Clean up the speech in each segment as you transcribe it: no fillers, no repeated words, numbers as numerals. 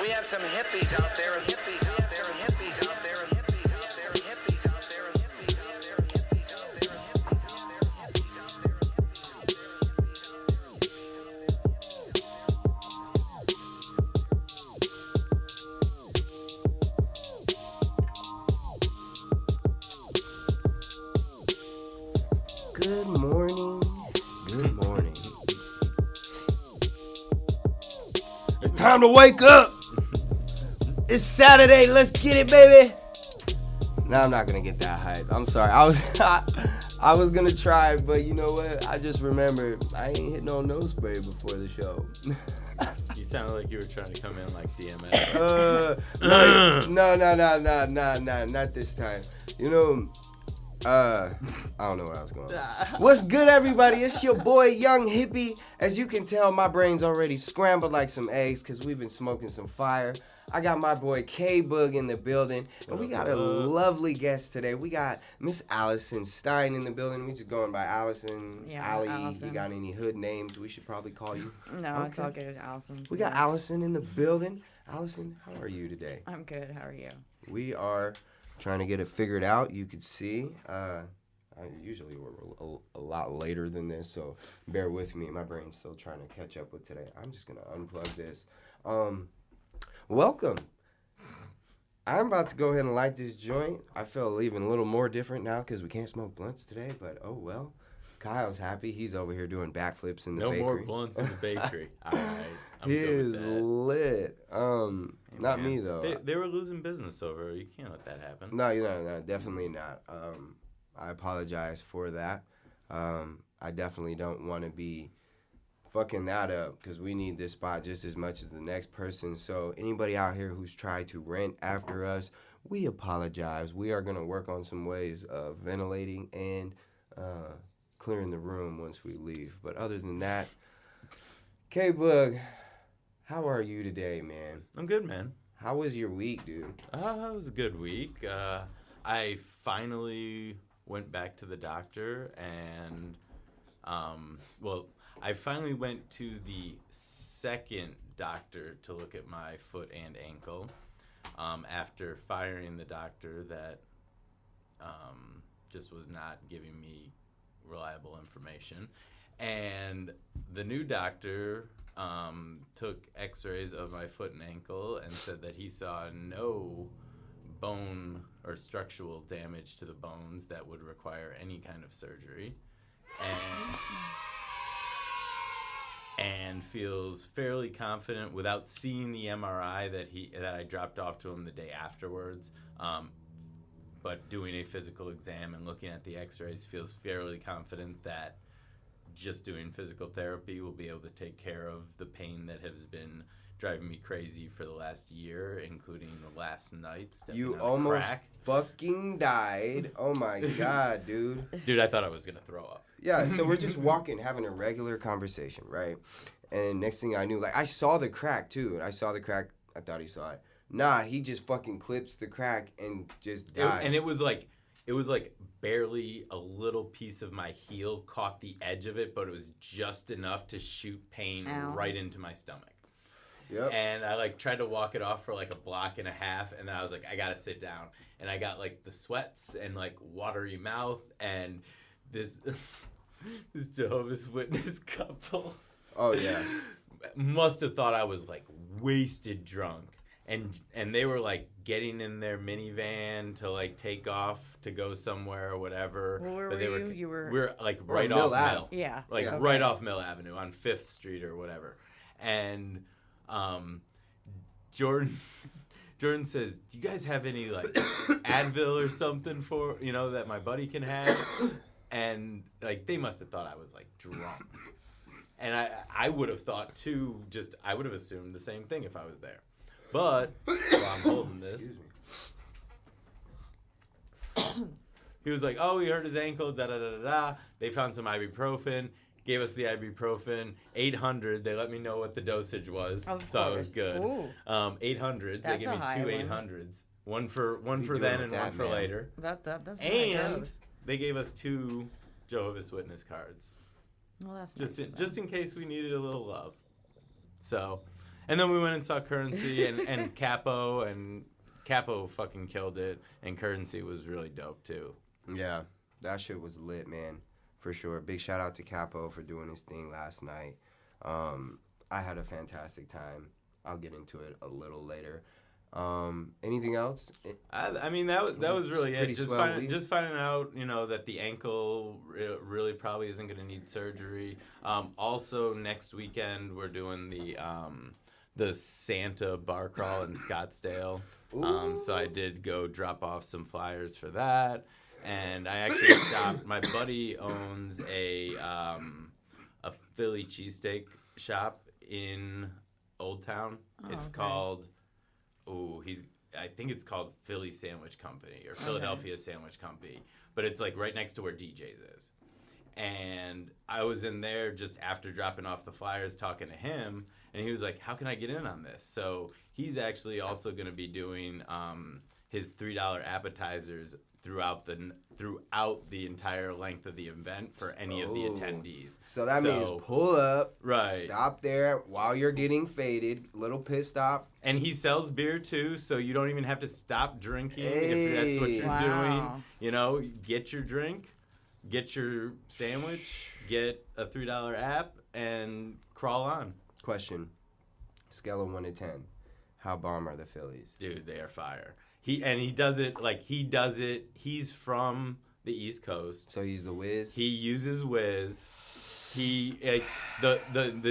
We have some hippies out there and hippies out there and hippies out there and hippies out there and hippies out there and hippies out there and hippies out there and hippies out there and hippies out there and Good morning. Good morning. It's time to wake up. It's Saturday. Let's get it, baby. No, I'm not gonna get that hype. I'm sorry. I was gonna try, but you know what? I just remembered I ain't hit no nose spray before the show. You sounded like you were trying to come in like DMX. No, not this time. You know, I don't know where I was going. What's good, everybody? It's your boy, Young Hippy. As you can tell, my brain's already scrambled like some eggs because we've been smoking some fire. I got my boy K-Bug in the building, and we got a lovely guest today. We got Miss Allison Stein in the building. We just going by Allison. Yeah, Allie. Allison. You got any hood names we should probably call you? No, It's all good, Allison. We got Allison in the building. Allison, how are you today? I'm good. How are you? We are trying to get it figured out. You could see. Usually we're a lot later than this, so bear with me. My brain's still trying to catch up with today. I'm just going to unplug this. Welcome. I'm about to go ahead and light this joint. I feel even a little more different now because we can't smoke blunts today, but oh well. Kyle's happy. He's over here doing backflips in the bakery. No more blunts in the bakery. All right. I'm he good with is that. lit. Not me though. They were losing business over. You can't let that happen. No, definitely not. I apologize for that. I definitely don't want to be fucking that up because we need this spot just as much as the next person. So anybody out here who's tried to rent after us, we apologize. We are going to work on some ways of ventilating and clearing the room once we leave. But other than that, K-Bug, how are you today, man? I'm good, man. How was your week, dude? It was a good week. I finally went back to the doctor and, I finally went to the second doctor to look at my foot and ankle after firing the doctor that just was not giving me reliable information. And the new doctor took x-rays of my foot and ankle and said that he saw no bone or structural damage to the bones that would require any kind of surgery. And feels fairly confident without seeing the MRI that I dropped off to him the day afterwards. But doing a physical exam and looking at the x-rays, feels fairly confident that just doing physical therapy will be able to take care of the pain that has been driving me crazy for the last year, including the last night. You almost fucking died. Oh my God, dude. Dude, I thought I was going to throw up. Yeah, so we're just walking, having a regular conversation, right? And next thing I knew, I saw the crack too. I saw the crack. I thought he saw it. Nah, he just fucking clips the crack and just dies. And it was like barely a little piece of my heel caught the edge of it, but it was just enough to shoot pain right into my stomach. Yep. And I tried to walk it off for a block and a half, and then I was like, I gotta sit down. And I got the sweats and watery mouth, and this Jehovah's Witness couple. Oh yeah. Must have thought I was wasted drunk. And they were getting in their minivan to take off to go somewhere or whatever. Well, where but were you? We were right Mill off Ave. Mill. Yeah. Right off Mill Avenue on 5th Street or whatever. And Jordan says, "Do you guys have any Advil or something for that my buddy can have?" And they must have thought I was drunk. And I would have thought too. I would have assumed the same thing if I was there. But while I'm holding this, he was like, "Oh, he hurt his ankle. Da da da da da." They found some ibuprofen. Gave us the ibuprofen, 800. They let me know what the dosage was, so I was good. 800. They gave me two 800s, one for then and one for later. That's and they gave us 2 Jehovah's Witness cards. Well, that's just in case we needed a little love. So, And then we went and saw Currency and Capo, and Capo fucking killed it, and Currency was really dope too. Yeah, that shit was lit, man, for sure. Big shout out to Capo for doing his thing last night. I had a fantastic time. I'll get into it a little later. Anything else? I mean, that was really it. Pretty swell week. Just finding out, that the ankle really probably isn't going to need surgery. Also, next weekend we're doing the Santa bar crawl in Scottsdale. So I did go drop off some flyers for that, and I actually stopped. My buddy owns a Philly cheesesteak shop in Old Town. It's called. I think it's called Philly Sandwich Company or Philadelphia Sandwich Company, but it's like right next to where DJ's is. And I was in there just after dropping off the flyers talking to him, and he was like, how can I get in on this? So he's actually also going to be doing his $3 appetizers throughout the entire length of the event for any of the attendees. So that means pull up, right? Stop there while you're getting faded, little pit stop. And he sells beer too, so you don't even have to stop drinking if that's what you're doing. Get your drink, get your sandwich, get a $3 app, and crawl on. Question: scale of 1 to 10, how bomb are the Phillies? Dude, they are fire. He does it. He's from the East Coast. So he's the whiz. He uses whiz. The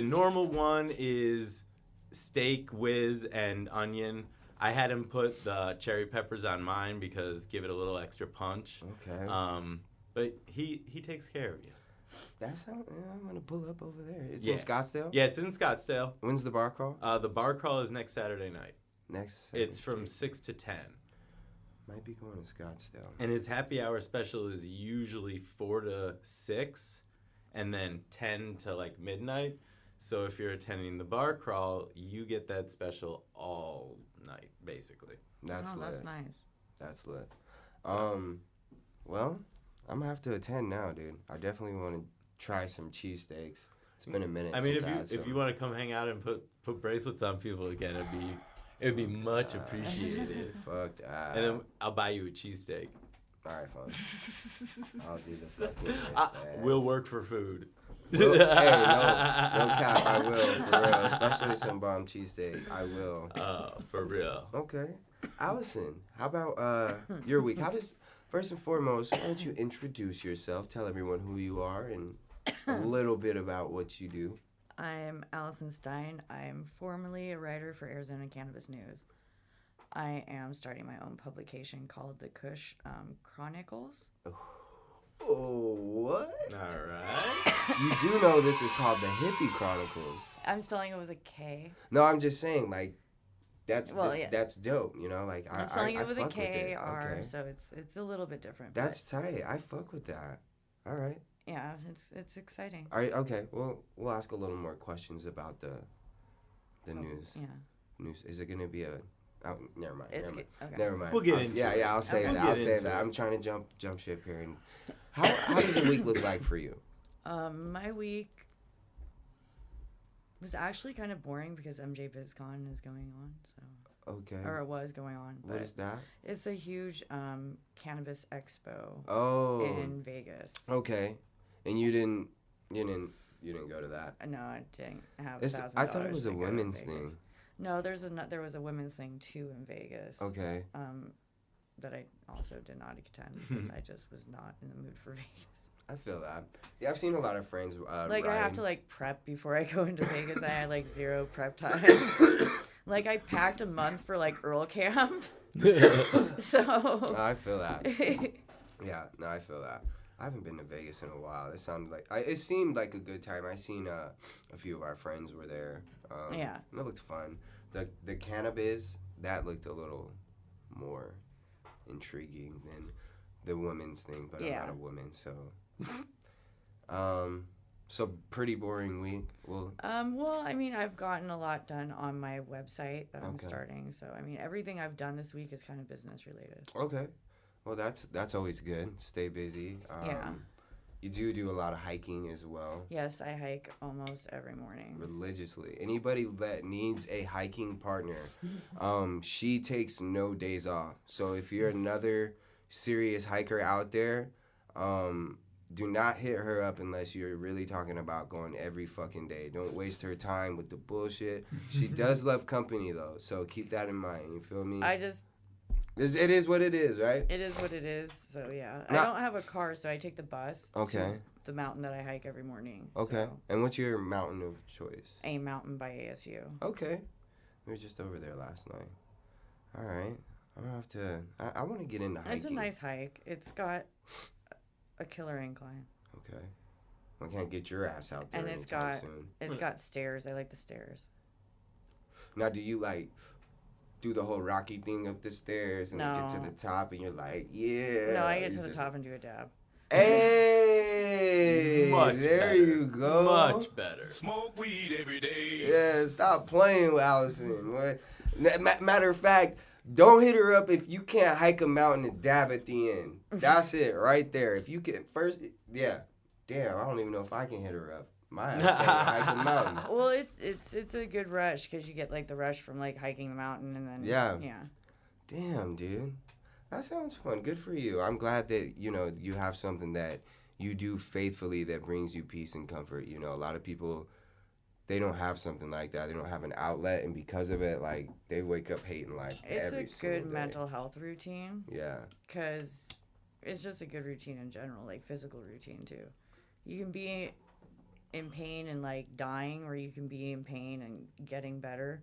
normal one is steak, whiz, and onion. I had him put the cherry peppers on mine because give it a little extra punch. Okay. But he takes care of you. That's how I'm gonna pull up over there. It's in Scottsdale. Yeah, it's in Scottsdale. When's the bar crawl? The bar crawl is next Saturday night. It's from 6 to 10. Might be going to Scottsdale. And his happy hour special is usually 4 to 6, and then 10 to like midnight. So if you're attending the bar crawl, you get that special all night, basically. That's lit. That's nice. That's lit. Well, I'm gonna have to attend now, dude. I definitely want to try some cheesesteaks. It's been a minute. I mean, since if you want to come hang out and put bracelets on people again, it'd be much appreciated. Fuck that. And then I'll buy you a cheesesteak. All right, fine. I'll do the fucking wristband. We'll work for food. Hey, no cap, I will, for real. Especially some bomb cheesesteak, I will. For real. Okay. Allison, how about your week? First and foremost, why don't you introduce yourself, tell everyone who you are, and a little bit about what you do. I'm Allison Stein. I'm formerly a writer for Arizona Cannabis News. I am starting my own publication called the Kush Chronicles. Oh, what? All right. You do know this is called the Hippy Chronicles. I'm spelling it with a K. No, I'm just saying, like, that's dope, like I'm spelling it with a fuck with it. K-R, Okay. so it's a little bit different. That's tight. I fuck with that. All right. Yeah, it's exciting. All right. Okay. Well, we'll ask a little more questions about the news. Yeah. News. Is it gonna be a? Oh, never mind. Okay. Never mind. We'll get into it. Yeah. I'll say Okay. that. We'll I'll get say into that. it. I'm trying to jump ship here. And how does the week look like for you? My week was actually kind of boring because MJ BizCon is going on, so. Okay. Or it was going on. What is that? It's a huge cannabis expo in Vegas. Okay. And you didn't go to that? No, I didn't have $1,000. I thought it was to a go to women's Vegas. thing. No, there was a women's thing too in Vegas. Okay. That I also did not attend because I just was not in the mood for Vegas. I feel that. Yeah, I've seen a lot of friends. I have to prep before I go into Vegas. I had zero prep time. I packed a month for Earl Camp. So. No, I feel that. Yeah, no, I feel that. I haven't been to Vegas in a while. It seemed like a good time. I seen a few of our friends were there. Yeah. And it looked fun. The cannabis, that looked a little more intriguing than the women's thing, but yeah. I'm not a woman, so. So pretty boring week. Well, I've gotten a lot done on my website that I'm Okay. starting. So, everything I've done this week is kind of business related. okay. Well, that's always good. Stay busy. Yeah. You do a lot of hiking as well. Yes, I hike almost every morning. Religiously. Anybody that needs a hiking partner, she takes no days off. So if you're another serious hiker out there, do not hit her up unless you're really talking about going every fucking day. Don't waste her time with the bullshit. She does love company though, so keep that in mind. You feel me? It is what it is, right? It is what it is. So yeah, I Not- don't have a car, so I take the bus. Okay. To the mountain that I hike every morning. Okay. So, And what's your mountain of choice? a mountain by ASU. Okay. We were just over there last night. All right. I'm gonna have to. I want to get into hiking. It's a nice hike. It's got a killer incline, Okay. I can't get your ass out there and it's anytime got soon. stairs. I like the stairs. Now, do you like do the whole Rocky thing up the stairs and get to No. the top and you're like, yeah? No, I get you to the just- top and do a dab. Hey, Much there better. you go. Much better. Smoke weed every day. Yeah, stop playing with Allison. What? Matter of fact, don't hit her up if you can't hike a mountain and dab at the end. That's it, right there. If you can first, yeah. Damn, I don't even know if I can hit her up. My ass can't hike a mountain. Well, it's a good rush because you get like the rush from like hiking the mountain and then Yeah. yeah. Damn, dude. That sounds fun. Good for you. I'm glad that, you have something that you do faithfully that brings you peace and comfort. A lot of people, they don't have something like that. They don't have an outlet, and because of it, like, they wake up hating life It's every a single good day. mental health routine Yeah. because it's just a good routine in general, like physical routine too. You can be in pain and like dying, or you can be in pain and getting better,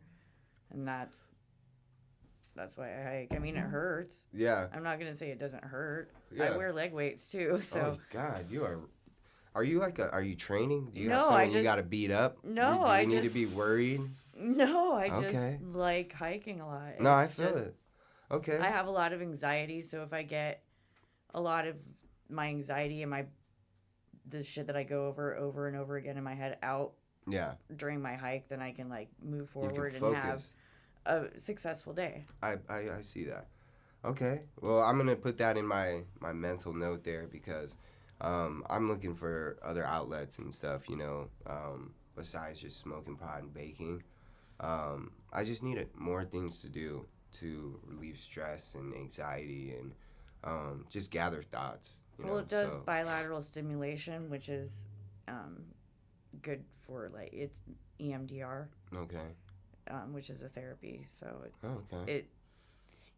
and that's why I hike. I mean, it hurts. Yeah. I'm not gonna say it doesn't hurt. Yeah. I wear leg weights too, so Oh, God, are you training? Do you No, have someone I you just- got to beat up? No, Do you I need to just- be worried? no, I just Okay. like hiking a lot. No, I It's feel just- it. Okay. I have a lot of anxiety, so if I get a lot of my anxiety and the shit that I go over and over again in my head out Yeah. during my hike, then I can like move You can forward and focus. have a successful day. I see that. Okay. Well, I'm gonna put that in my mental note there because I'm looking for other outlets and stuff. Besides just smoking pot and baking. I just need more things to do to relieve stress and anxiety and just gather thoughts. Well, it does so- bilateral stimulation, which is good for like it's EMDR, Okay. which is a therapy. So it's, Oh, okay.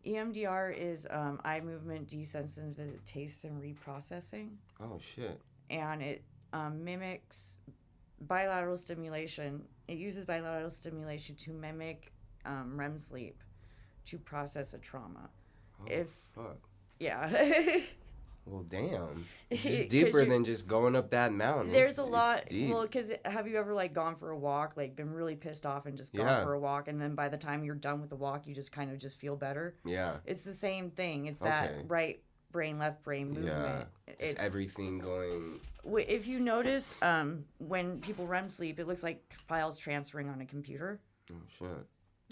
EMDR is eye movement desensitization and reprocessing, Oh shit. and it mimics bilateral stimulation. It uses bilateral stimulation to mimic REM sleep to process a trauma. Oh, If fuck. yeah. Well, damn. It's 'Cause just deeper you- than just going up that mountain. There's a It's lot. deep. Well, because have you ever like gone for a walk, like been really pissed off and just gone Yeah. for a walk, and then by the time you're done with the walk, you just kind of just feel better. Yeah. It's the same thing. It's Okay. that right brain, left brain movement. Yeah. It's Just everything going. If you notice, when people REM sleep, it looks like files transferring on a computer. Oh shit.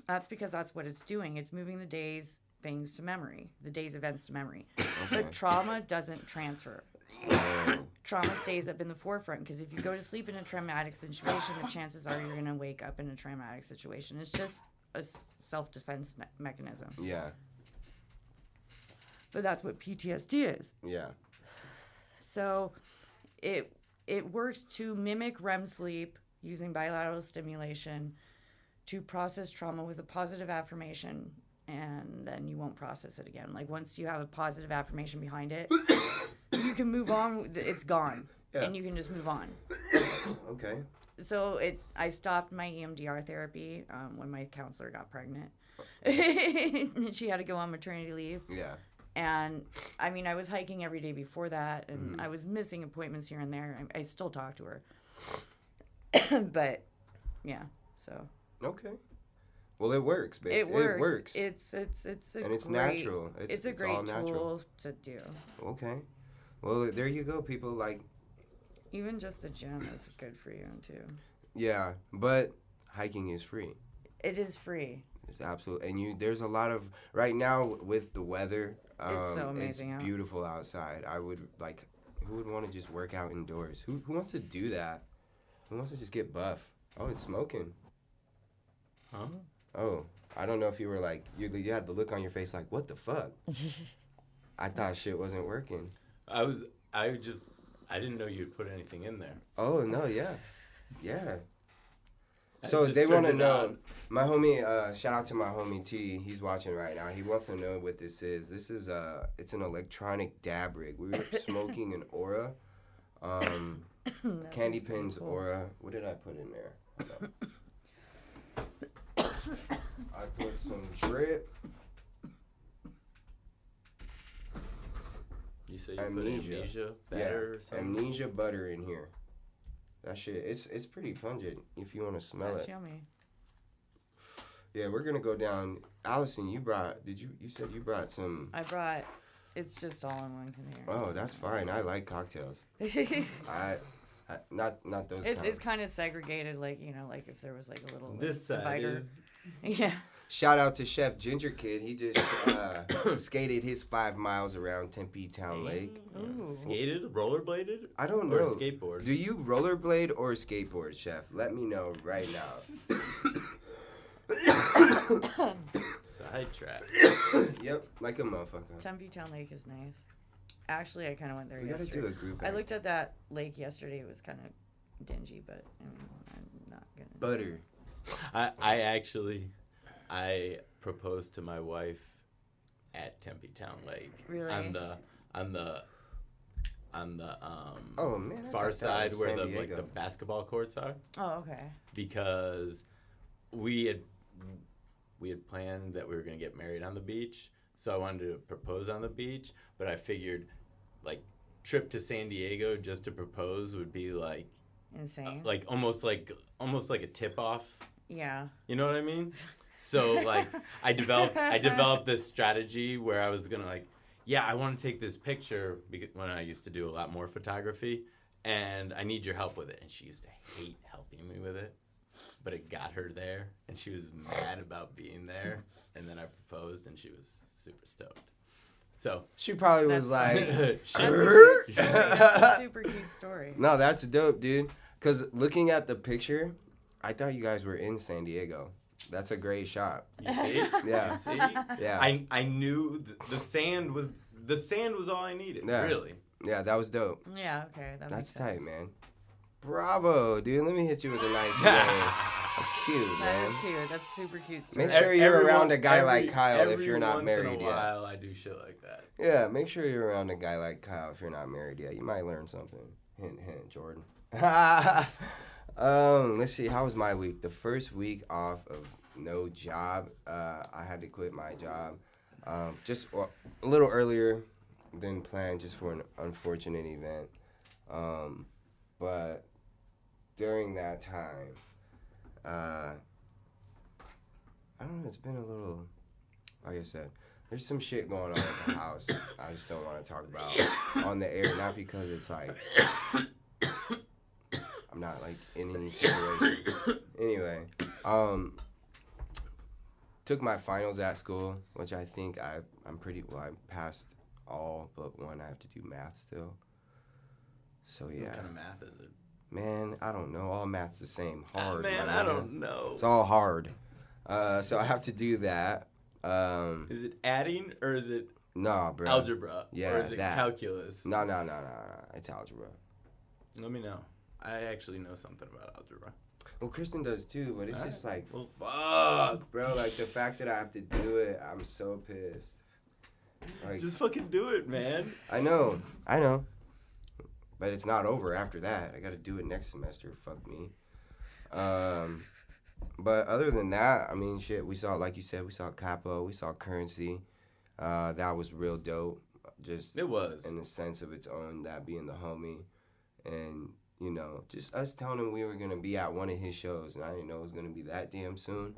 That's because that's what it's doing. It's moving the day's things to memory, the day's events to memory. Okay. But trauma doesn't transfer. Oh, Trauma stays up in the forefront because if you go to sleep in a traumatic situation, the chances are you're going to wake up in a traumatic situation. It's just a self-defense mechanism. yeah. But that's what PTSD is. Yeah. So it works to mimic REM sleep using bilateral stimulation to process trauma with a positive affirmation, and then you won't process it again. Like once you have a positive affirmation behind it, you can move on. It's gone, Yeah. and you can just move on. Okay. So I stopped my EMDR therapy when my counselor got pregnant. She had to go on maternity leave. Yeah. And I mean, I was hiking every day before that, and I was missing appointments here and there. I still talk to her. But yeah, so Okay. Well, it works, babe. it works. It works. It's a and it's great, natural. It's a all great natural. tool to do. Okay. Well, there you go, people. Like, Even just the gym is good for you too. yeah, but hiking is free. It is free. It's absolute, and there's a lot of right now with the weather. It's so amazing It's out. beautiful outside. I would like Who would want to just work out indoors? Who wants to do that? Who wants to just get buff? Oh, it's smoking. Huh? Oh, I don't know if you were like, you had the look on your face like, what the fuck? I thought shit wasn't working. I didn't know you'd put anything in there. Oh, no, yeah. Yeah. I So just they want to turned it know, on. my homie, shout out to my homie T, he's watching right now. He wants to know what this is. This is, it's an electronic dab rig. We were smoking an Aura, Candy Pins cool. Aura. What did I put in there? Hold on. I put some drip. You said you Amnesia. put amnesia better or something? Amnesia butter in here. That shit, it's pretty pungent if you want to smell That's it. yummy. Yeah, we're gonna go down. Allison, you said you brought some. I brought. It's just all in one container. Oh, that's fine. I like cocktails. I not those. It's kind of segregated, like like if there was like a little This side divider. is... Yeah. Shout out to Chef Ginger Kid. He just skated his 5 miles around Tempe Town Lake. Ooh. Skated? Rollerbladed? I don't know. Or skateboard? Do you rollerblade or skateboard, Chef? Let me know right now. Sidetrack. Yep, like a motherfucker. Tempe Town Lake is nice. Actually, I kind of went there We gotta yesterday. do a group. I act. looked at that lake yesterday. It was kind of dingy, but I'm not gonna. Butter. I proposed to my wife at Tempe Town Lake. Really? On the Oh man. I far thought that side was where San the Diego. basketball courts are, Oh, okay. because we had planned that we were gonna get married on the beach, so I wanted to propose on the beach, but I figured like trip to San Diego just to propose would be like Insane. like almost like a tip off. Yeah. You know what I mean? So like I developed this strategy where I was gonna like, yeah, I want to take this picture because when I used to do a lot more photography, and I need your help with it. And she used to hate helping me with it, but it got her there, and she was mad about being there. And then I proposed, and she was super stoked. So She probably was That's like, funny. she- That's a cute story. That's a super cute story. no, that's dope, dude. Cause looking at the picture, I thought you guys were in San Diego. That's a great shot. you see? Yeah. You see? Yeah. I knew the sand was all I needed. Yeah. Really. Yeah, that was dope. Yeah. Okay. That That's makes tight, sense. man. Bravo, dude. Let me hit you with a nice yay. That's cute, That man. is cute. That's super cute story. Make sure you're Everyone- around a guy like every- Kyle if you're not every married once in a yet. while, I do shit like that. Yeah, make sure you're around a guy like Kyle if you're not married yet. You might learn something. Hint, hint, Jordan. Let's see. How was my week? The first week off of no job, I had to quit my job just a little earlier than planned, just for an unfortunate event. But during that time, I don't know. It's been a little, like I said, there's some shit going on at the house. I just don't want to talk about on the air, not because it's like I'm not like in any situation. Anyway, took my finals at school, which I think I'm pretty well. I passed all but one. I have to do math still. So yeah, What kind of math is it? man, I don't know. All math's the same. Hard. Man, my I nigga. don't know. It's all hard. So I have to do that. Is it adding or is it Nah, bro. algebra? Yeah, Or is it that. calculus? No. It's algebra. Let me know. I actually know something about algebra. Well, Kristen does too, but it's Alright. just like, Well- fuck, bro. Like, the fact that I have to do it, I'm so pissed. Like, Just fucking do it, man. I know. But it's not over after that. I gotta do it next semester. Fuck me. But other than that, I mean, shit, we saw, like you said, we saw Capo, we saw Currency. That was real dope. Just It was. in the sense of its own, that being the homie. And, you know, just us telling him we were going to be at one of his shows. And I didn't know it was going to be that damn soon.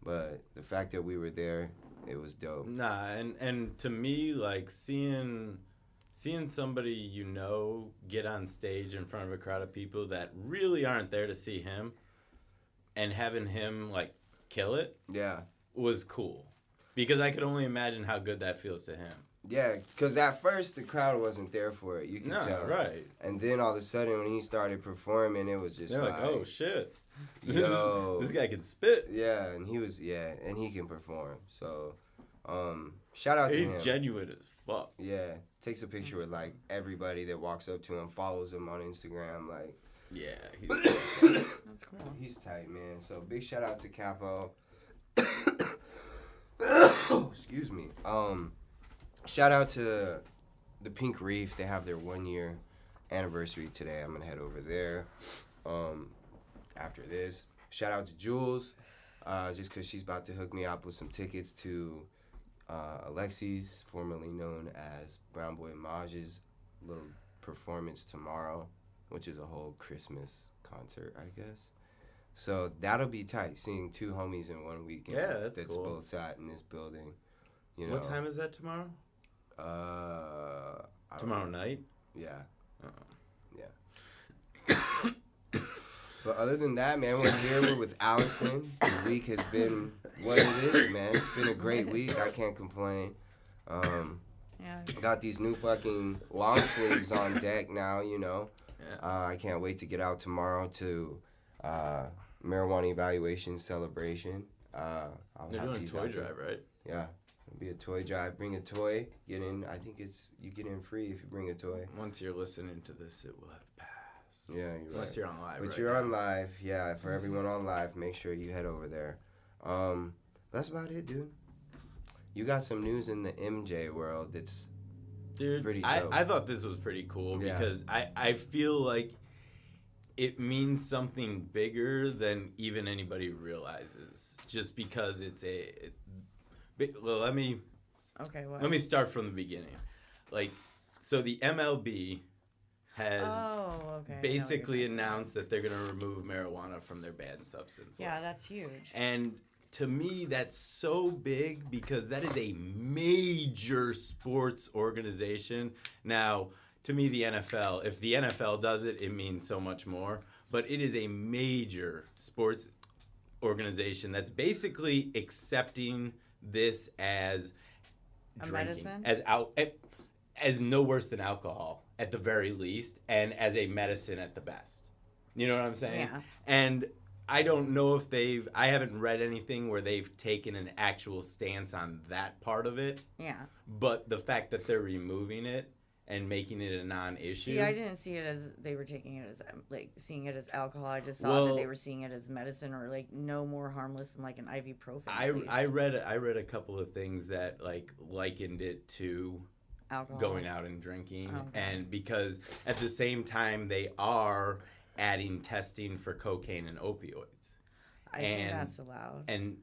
But the fact that we were there, it was dope. Nah, and to me, like, seeing somebody you know get on stage in front of a crowd of people that really aren't there to see him and having him, like, kill it Yeah. was cool. Because I could only imagine how good that feels to him. Yeah, because at first the crowd wasn't there for it. You can tell. Right. And then all of a sudden when he started performing, it was just They're like, oh shit, yo, this guy can spit. yeah, and and he can perform. So, shout out to him. He's genuine as fuck. Yeah, takes a picture with like everybody that walks up to him, follows him on Instagram, like. Yeah, That's cool. He's tight, man. So big shout out to Capo. Excuse me. Shout out to the Pink Reef. They have their 1 year anniversary today. I'm gonna head over there. After this, shout out to Jules. Just because she's about to hook me up with some tickets to Alexi's, formerly known as Brown Boy Maj's little performance tomorrow, which is a whole Christmas concert, I guess. So that'll be tight, seeing two homies in 1 weekend. Yeah, that's cool. both sat in this building. You know. What time is that tomorrow? I don't Tomorrow know. night? Yeah. Uh-oh. Yeah. But other than that, man, we're here. We're with Allison. The week has been what it is, man. It's been a great week. I can't complain. Yeah. Got these new fucking long sleeves on deck now, you know. Yeah. I can't wait to get out tomorrow to marijuana evaluation celebration. I'll They're have doing a these toy out there. drive, right? Yeah. It'll be a toy drive. Bring a toy. Get in. I think you get in free if you bring a toy. Once you're listening to this, it will have passed. Yeah, you're Unless right. you're on live. But right you're now. on live. Yeah, for everyone on live, make sure you head over there. That's about it, dude. You got some news in the MJ world that's Dude, pretty I dope. thought this was pretty cool Yeah. because I feel like it means something bigger than even anybody realizes. Just because it's well, let me Okay. What? let me start from the beginning. Like, so the MLB has Oh, okay. I know what you're basically talking about. announced that they're going to remove marijuana from their banned substance Yeah, list. that's huge. And to me, that's so big because that is a major sports organization. Now, to me, the NFL, if the NFL does it, it means so much more. But it is a major sports organization that's basically accepting this as A drinking, medicine? as no worse than alcohol at the very least, and as a medicine at the best. You know what I'm saying? Yeah. And I don't know if I haven't read anything where they've taken an actual stance on that part of it, Yeah. but the fact that they're removing it and making it a non-issue. See, I didn't see it as they were taking it as like seeing it as alcohol. I just saw Well, that they were seeing it as medicine or like no more harmless than like an ibuprofen. I at least. read a couple of things that like likened it to alcohol. going out and drinking, Okay. and because at the same time they are adding testing for cocaine and opioids. I think and- that's allowed. And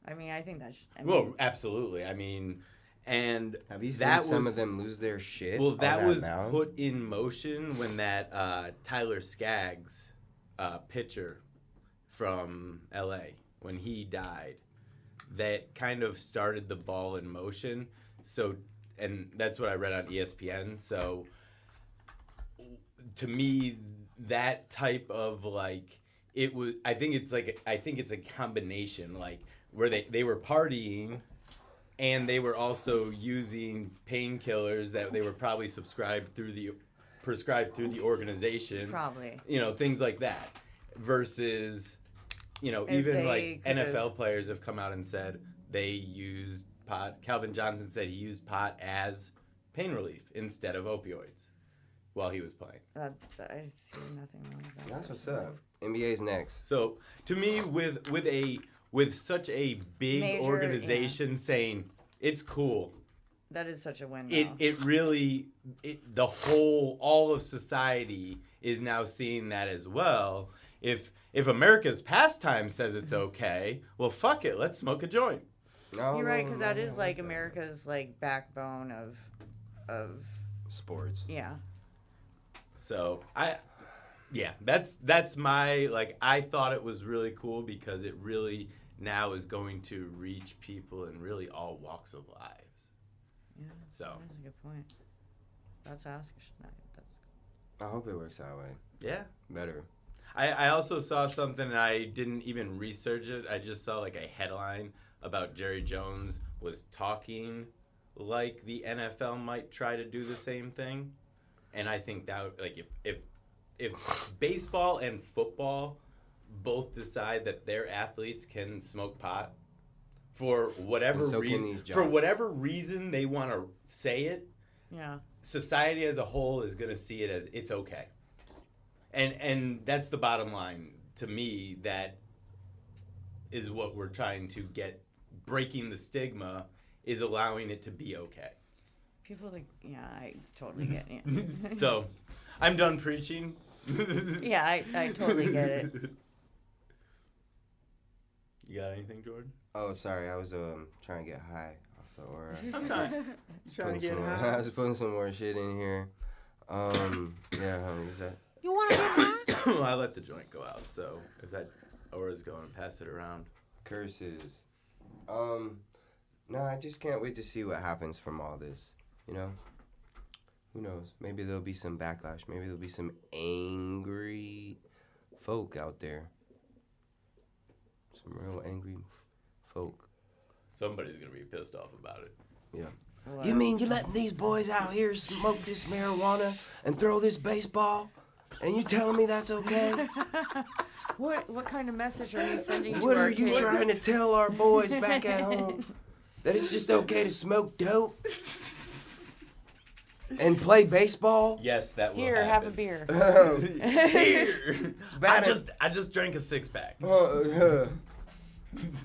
I mean, I think that's. well, absolutely. I mean, and Have you seen that some was of them lose their shit? well, on that was mound? put in motion when that Tyler Skaggs pitcher from LA, when he died, that kind of started the ball in motion. So, and that's what I read on ESPN. So, to me, that type of like it was. I think it's a combination, like where they were partying. And they were also using painkillers that they were probably prescribed through the organization. Probably. You know, things like that. Versus, you know, If even they like could've- NFL players have come out and said they used pot. Calvin Johnson said he used pot as pain relief instead of opioids while he was playing. I see nothing wrong with that. That's what's up. NBA's next. So to me, with such a big Major, organization saying it's cool. That is such a win. Though. It really all of society is now seeing that as well. If America's pastime says it's okay, well fuck it, let's smoke a joint. No, You're right, no, because no, that no, is no, like no. America's like backbone of Sports. yeah. So that's my like. I thought it was really cool because it really now is going to reach people in really all walks of lives. Yeah. So That's a good point. That's I hope it works that way. yeah. Better. I also saw something and I didn't even research it. I just saw like a headline about Jerry Jones was talking like the NFL might try to do the same thing. And I think that, like, if baseball and football both decide that their athletes can smoke pot for whatever And so can reason, these for jobs. whatever reason they want to say it, Yeah. society as a whole is going to see it as it's okay. And that's the bottom line to me. That is what we're trying to get. Breaking the stigma is allowing it to be okay. People think, yeah, I totally get it. So, I'm done preaching. Yeah, I totally get it. You got anything, Jordan? Oh, sorry. I was trying to get high off the aura. I'm trying to Putting get some more- high. I was putting some more shit in here. Yeah, honey, is that? You want to get high? I let the joint go out, so if that aura's going, pass it around. Curses. No, I just can't wait to see what happens from all this. You know? Who knows? Maybe there'll be some backlash. Maybe there'll be some angry folk out there. Some real angry folk. Somebody's gonna be pissed off about it. Yeah. Well, You mean you letting these boys out here smoke this marijuana and throw this baseball? And you telling me that's okay? what kind of message are you sending to What our are you kids? trying to tell our boys back at home? That it's just okay to smoke dope? And play baseball? Yes, that will Here, have a happen. beer. Here. bad I just drank a 6-pack.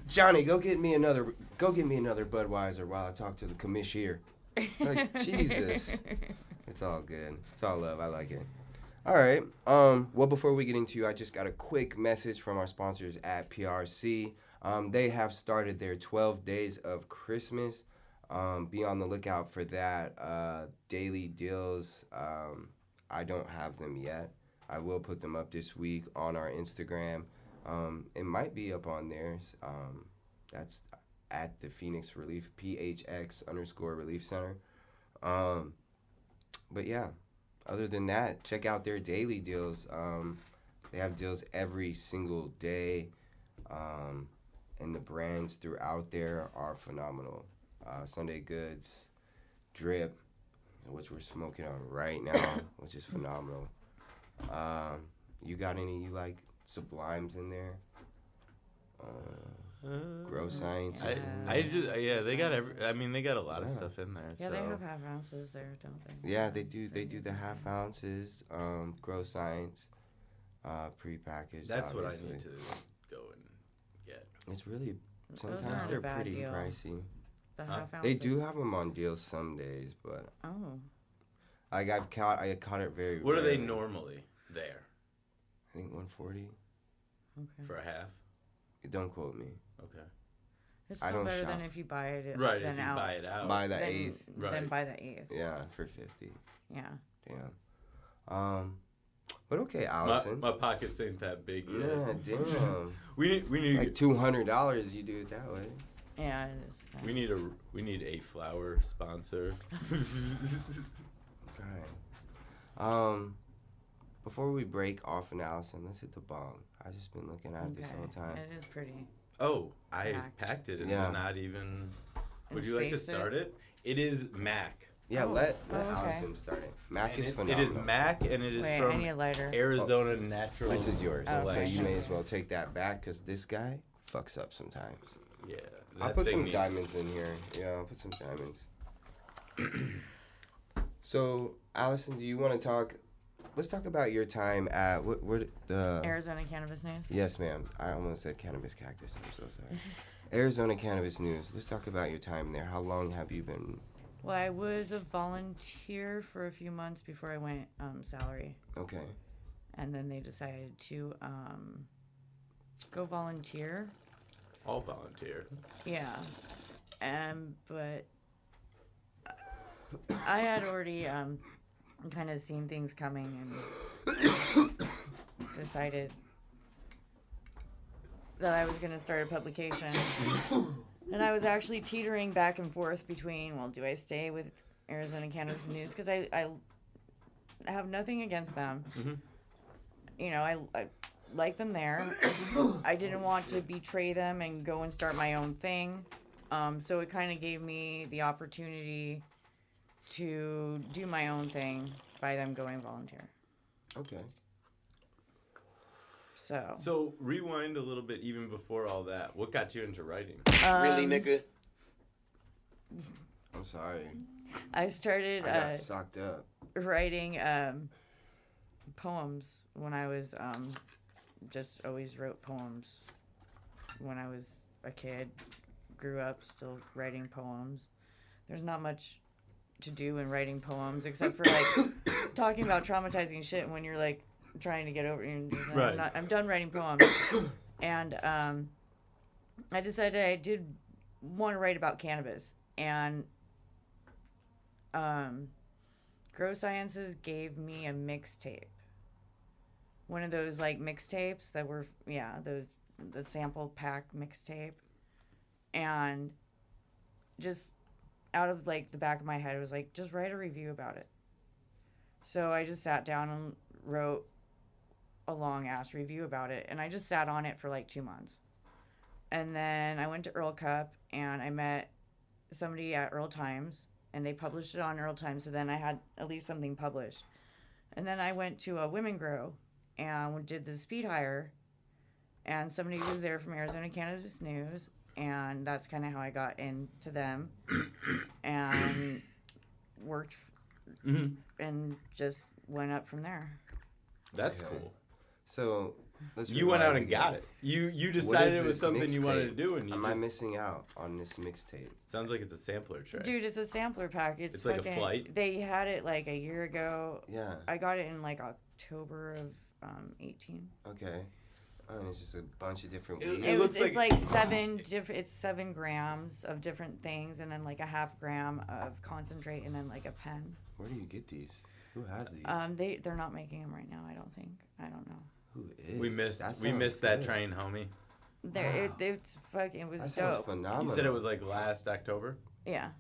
Johnny, go get me another Budweiser while I talk to the commissioner. Like, Jesus. It's all good. It's all love. I like it. All right. Well, before we get into, I just got a quick message from our sponsors at PRC. They have started their 12 days of Christmas. Be on the lookout for that. Daily deals. I don't have them yet. I will put them up this week on our Instagram. It might be up on theirs. That's at the Phoenix Relief, PHX_Relief Center. But yeah, other than that, check out their daily deals. They have deals every single day. And the brands throughout there are phenomenal. Sunday Goods, Drip, which we're smoking on right now, which is phenomenal. You got any you like Sublimes in there? Grow Science. They got a lot of Yeah. stuff in there. Yeah, so. they have half ounces there, don't they? Yeah, they do. They do the half ounces. Grow Science, prepackaged. That's obviously. what I need to go and get. It's really Those sometimes aren't a they're bad pretty deal. pricey. The Huh? half ounces. They do have them on deals some days, but Oh. I caught it very. What are they rarely. normally there I think 140. Okay. for a half? Don't quote me. Okay. It's I still don't better than shop. if you buy it. Right, Then if you out. buy it out. By the then, 8th. Right. Then by the 8th. Yeah, for 50. Yeah. Damn. But okay, Allison. My pockets ain't that big yet. Yeah, damn. We need Like $200, you do it that way. Yeah, it is. we need a flower sponsor. Right. Before we break off an Allison, let's hit the bong. I've just been looking at it this whole time. It is pretty. Oh, I Packed. packed it and Yeah. not even. Would And you like to spaced it? start it? It is Mac. Yeah, Oh. let Oh, okay. Allison start it. Mac And is it phenomenal. is Mac, and it is Wait, I from need a lighter. Arizona Natural. This is yours, Oh, so okay. you may as well take that back because this guy fucks up sometimes. Yeah. I'll that put thing some needs- diamonds in here. Yeah, I'll put some diamonds. So, Allison, do you want to talk? Let's talk about your time at what the Arizona Cannabis News. Yes, ma'am. I almost said Cannabis Cactus. I'm so sorry. Arizona Cannabis News. Let's talk about your time there. How long have you been? Well, I was a volunteer for a few months before I went salary, Okay. and then they decided to go volunteer. All volunteer. Yeah, but I had already kind of seen things coming and decided that I was going to start a publication. And I was actually teetering back and forth between, well, do I stay with Arizona Cannabis News? Because I have nothing against them. Mhm. You know, I like them there. I didn't want to betray them and go and start my own thing. So it kind of gave me the opportunity to do my own thing by them going volunteer. Okay. So rewind a little bit even before all that. What got you into writing? Really, nigga? I'm sorry. I started I got socked up. writing poems when I was just always wrote poems when I was a kid. Grew up still writing poems. There's not much to do in writing poems except for like talking about traumatizing shit when you're like trying to get over it. Right. I'm done writing poems. And I decided I did want to write about cannabis. And Grow Sciences gave me a mixtape. One of those like mixtapes that were, the sample pack mixtape. And just out of like the back of my head, it was like, just write a review about it. So I just sat down and wrote a long ass review about it. And I just sat on it for like 2 months. And then I went to Earl Cup and I met somebody at Earl Times and they published it on Earl Times. So then I had at least something published. And then I went to a Women Grow and did the speed hire. And somebody was there from Arizona Cannabis News. And that's kind of how I got into them and worked and just went up from there. That's Okay. cool. So You went out and got it. You decided it was something you wanted to do, and you Am I just missing out on this mixtape? sounds like it's a sampler tray. Dude, it's a sampler pack. It's like a fucking- flight? They had it like a year ago. Yeah. I got it in like October of 18. Okay. Oh, and it's just a bunch of different It- weeds. it looks It's like- like 7 grams of different things, and then like a half gram of concentrate, and then like a pen. Where do you get these? Who has these? They're not making them right now. I don't think. I don't know. Who is? We missed That we sounds missed that good. train, homie. There, Wow. it's fucking. It was That sounds dope. phenomenal. You said it was like last October. Yeah.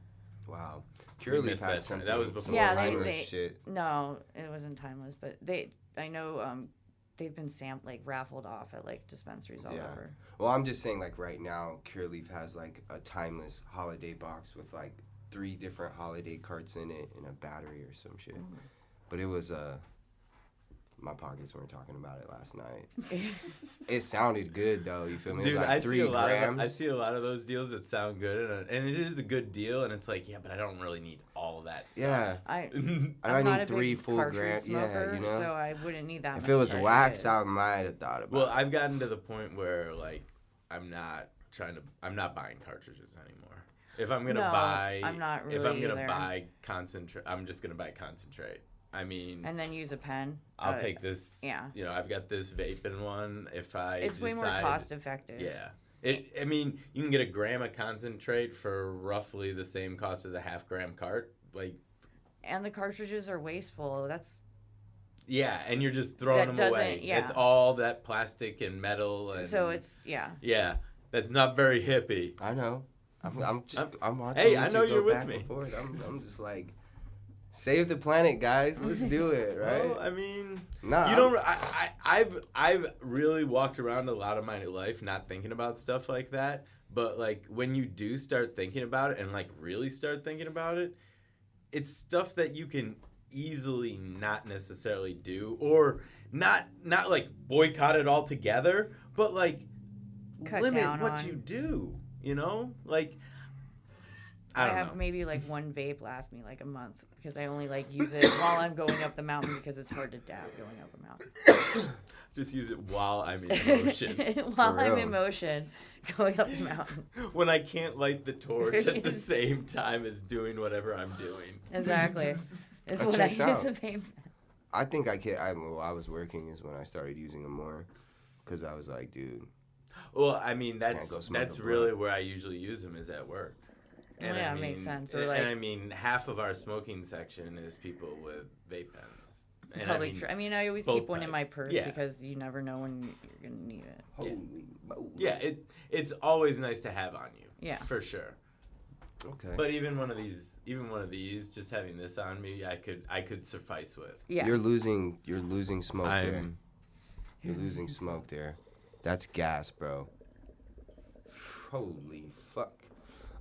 Wow. We Cureleaf missed had that. something. That was some before. Yeah, timeless they- shit. No, it wasn't timeless, but I know they've been raffled off at like dispensaries all Yeah. over. Well, I'm just saying, like right now, Cureleaf has like a timeless holiday box with like 3 different holiday carts in it and a battery or some shit. But it was my pockets weren't talking about it last night. It sounded good though. You feel me? Dude, It was like I 3 see a lot grams. of I see a lot of those deals that sound good, and it is a good deal. And it's like, yeah, but I don't really need all that stuff. Yeah. I I I'm not need a 3 big full cartridge grams. smoker, Yeah, you know. so I wouldn't need that. If much it was wax, cartridges. I might have thought about Well, it. I've gotten to the point where like I'm not buying cartridges anymore. If I'm gonna No, buy, I'm not if I'm really gonna either. buy concentrate, I'm just gonna buy concentrate. I mean, And then use a pen. I'll take this. yeah. You know, I've got this vaping one. If I It's way more decide- cost effective. Yeah. I mean, you can get a gram of concentrate for roughly the same cost as a half gram cart. Like, And the cartridges are wasteful. That's yeah, and you're just throwing That them away. doesn't- yeah. It's all that plastic and metal, and so it's yeah. yeah, that's not very hippie. I know. I'm watching. Hey, you I two know go you're with back me. and forth. I'm just like, save the planet, guys. Let's do it, right? Well, I mean, Nah, you don't. I've really walked around a lot of my life not thinking about stuff like that. But like when you do start thinking about it and like really start thinking about it, it's stuff that you can easily not necessarily do, or not like boycott it altogether, but like Cut limit down what on- you do. You know, like I don't have know. maybe like one vape last me like a month because I only like use it while I'm going up the mountain because it's hard to dab going up a mountain. Just use it while I'm in motion. While For I'm real. in motion going up the mountain. When I can't light the torch at the same time as doing whatever I'm doing. Exactly. It's That when I checks use out. the vape. I think I can. Well, I was working is when I started using them more, because I was like, dude. Well, I mean Can't go smoke that's a really blunt. where I usually use them is at work. Well, yeah, it makes sense. Or And, like- I mean, half of our smoking section is people with vape pens. And Public I mean, I always both keep one in type. my purse Yeah. because you never know when you're gonna need it. Holy moly. yeah, it's always nice to have on you. Yeah. For sure. Okay. But even one of these, just having this on me, I could suffice with. Yeah. You're losing smoke there. I'm You're losing smoke there. That's gas, bro. Holy fuck.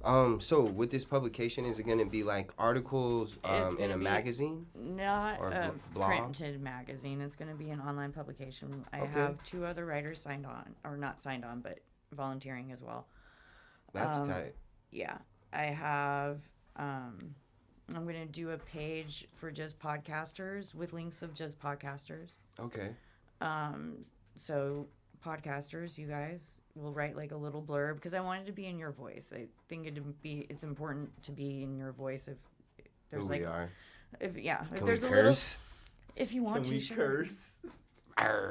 So with this publication, is it going to be like articles It's in gonna a be- magazine? Not Or a blog? printed magazine. It's going to be an online publication. I Okay. have 2 other writers signed on, or not signed on, but volunteering as well. That's tight. Yeah, I have. I'm going to do a page for just podcasters with links of just podcasters. Okay. So podcasters, you guys will write like a little blurb because I want it to be in your voice. I think it's important to be in your voice if there's Who like we are. if Can there's we a little curse? if you want Can to we sure. curse?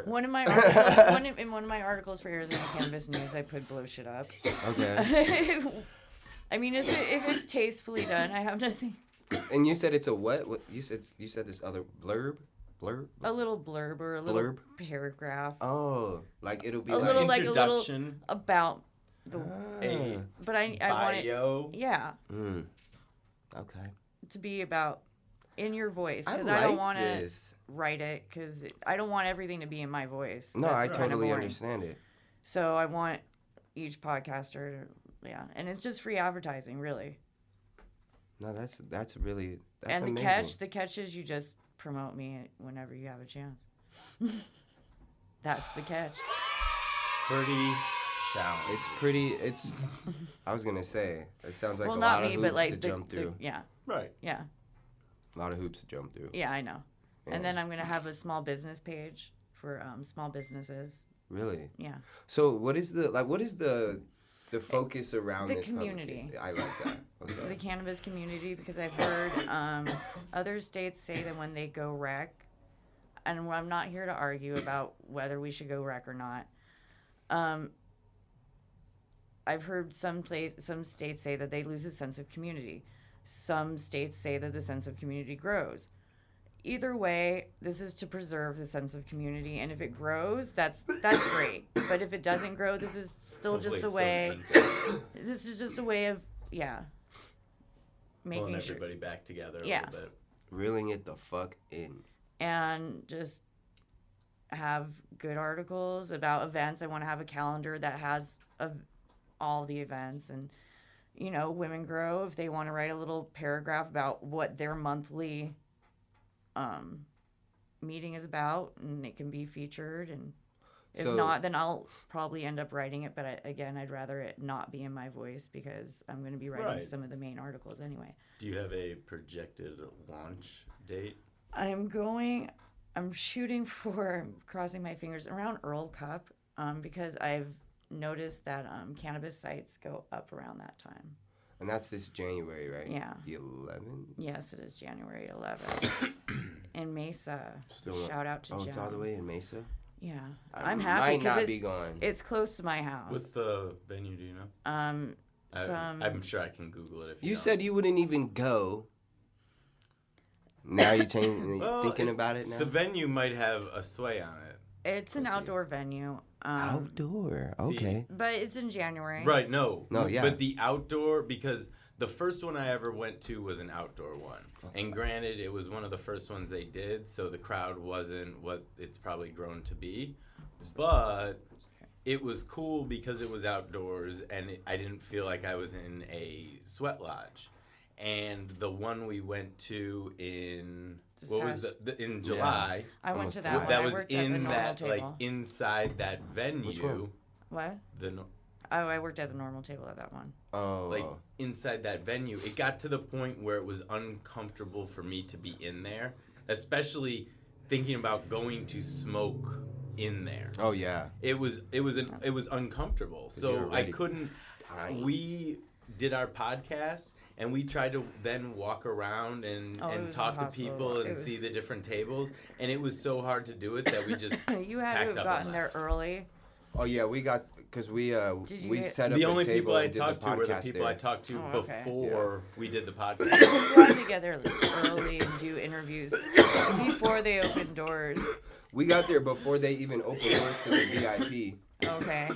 One of my articles, in one of my articles for Arizona Cannabis News, I put blow shit up. Okay. I mean, if it's tastefully done, I have nothing. And you said it's a what? What you said this other blurb? Blurb? A little blurb or a little Blurb? paragraph. Oh, like it'll be A like little like a little Introduction. about the. A But I want it. bio. Yeah, Okay. to be about in your voice I because like I don't want to this. write it because I don't want everything to be in my voice. No, I That's kinda totally boring. understand it. So I want each podcaster to, and it's just free advertising, really. No, that's really that's And amazing. the catch is you just promote me whenever you have a chance. That's the catch. Pretty challenge. It's pretty. It's. I was gonna say it sounds like Well, a not lot of me, hoops but like to jump through. yeah, Right. yeah, A lot of hoops to jump through. yeah. I know. Yeah. And then I'm gonna have a small business page for small businesses. Really. Yeah. So what is the focus around The this community. publication? I like that. The Okay. cannabis community, because I've heard other states say that when they go rec, and I'm not here to argue about whether we should go rec or not. I've heard some states say that they lose a sense of community. Some states say that the sense of community grows. Either way, this is to preserve the sense of community, and if it grows, that's great. But if it doesn't grow, this is still Hopefully just a some way. input. This is just a way of making Pulling sure. everybody back together a Yeah. little bit. Reeling it the fuck in. And just have good articles about events. I want to have a calendar that has all the events, and Women Grow, if they want to write a little paragraph about what their monthly meeting is about, and it can be featured. And if So- not, then I'll probably end up writing it, but I'd rather it not be in my voice because I'm going to be writing Right. some of the main articles anyway. Do you have a projected launch date? I'm shooting for, crossing my fingers, around Earl Cup, because I've noticed that cannabis sites go up around that time. And that's this January, right? Yeah. The 11th? Yes, it is January 11th in Mesa. Still- Shout out to Oh, Joan. it's all the way in Mesa? Yeah, I I'm happy might because not be going. it's close to my house. What's the venue? Do you know? I'm sure I can Google it if you You don't. said you wouldn't even go. Now you Well, thinking about it now? The venue might have a sway on it. It's an Let's see. outdoor venue. Outdoor. See, Okay. But it's in January. Right, no. No, yeah. But the outdoor, because the first one I ever went to was an outdoor one. And granted, it was one of the first ones they did, so the crowd wasn't what it's probably grown to be. But it was cool because it was outdoors, and I didn't feel like I was in a sweat lodge. And the one we went to in... This What was past- in July? I went Almost to done. that one. That I was worked at the in normal that table. inside that venue. Which one? What? The no- Oh, I worked at the normal table at that one. Oh. like inside that venue, it got to the point where it was uncomfortable for me to be in there, especially thinking about going to smoke in there. Oh, yeah. It was uncomfortable. 'Cause you were So I ready. couldn't. Dying. We did our podcast. And we tried to then walk around and Oh, it was talk to impossible. people It and was- see the different tables. And it was so hard to do it that we just You had packed to have up gotten and there left. early. Oh, yeah, we got... Because we you we get- set up The a only table people I and did the talked to were the podcast people there. I talked to Oh, okay. before we did the podcast. I'm glad to get there early and do interviews before they open doors. We got there before they even opened doors to the VIP. Okay.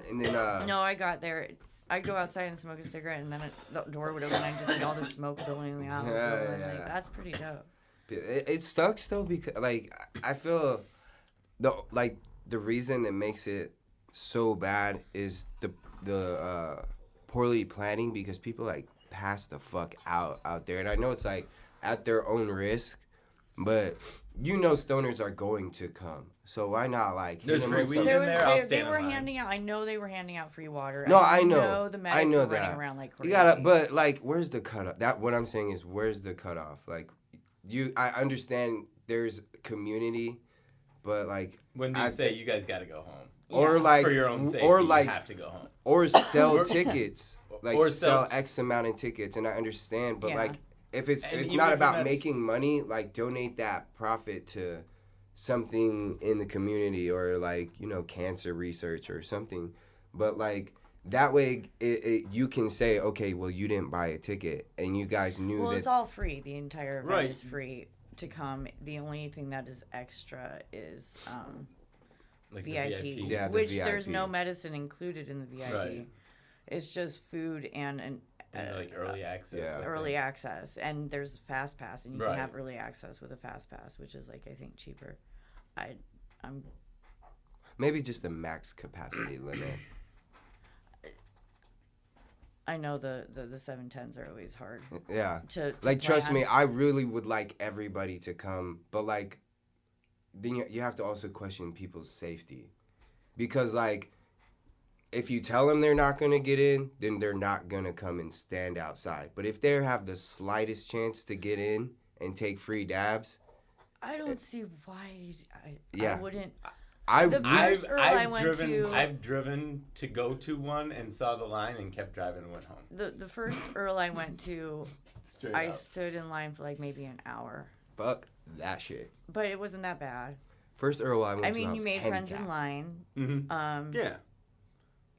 And then... No, I got there. I'd go outside and smoke a cigarette, and then the door would open, and I'd just see all the smoke billowing out. Yeah, Like, yeah. that's pretty dope. It sucks though because like I feel the reason that makes it so bad is the poorly planning because people like pass the fuck out there, and I know it's like at their own risk, but you know stoners are going to come, so why not like? There's hit 'em free with weed some- in They there, I'll they stand were in line. handing out. I know they were handing out free water. No, I know. The I medics know were that. running around like crazy. You gotta, but like, where's the cutoff? That what I'm saying is, where's the cutoff? Like, I understand there's community, but like, When you say you guys got to go home. or Yeah. like, For your own safety, or you like, have to go home. or sell tickets, like or sell sell- X amount of tickets, and I understand, but Yeah. like, if it's And it's even not if about that's- making money, like donate that profit to something in the community or like cancer research or something, but like. That way, you can say, okay, well, you didn't buy a ticket, and you guys knew Well, that. it's all free. The entire event Right. is free to come. The only thing that is extra is Like the VIP, Yeah, the which there's VIP. no medicine included in the VIP. Right. It's just food and And like early access. yeah. I early think. access, and there's fast pass, and you Right. can have early access with a fast pass, which is like I think cheaper. I'm Maybe just the max capacity limit. I know the 710s are always hard Yeah. to Like, trust plan. me, I really would like everybody to come, but like, then you have to also question people's safety. Because, like, if you tell them they're not going to get in, then they're not going to come and stand outside. But if they have the slightest chance to get in and take free dabs, I don't see why I Yeah. wouldn't. I The first Earl I went driven. to- I've driven to go to one and saw the line and kept driving and went home. The first Earl I went to, Straight I up. stood in line for like maybe an hour, fuck that shit. but it wasn't that bad. First Earl I went I to, mean, was you made friends in handicapped. line. Mm-hmm. Yeah.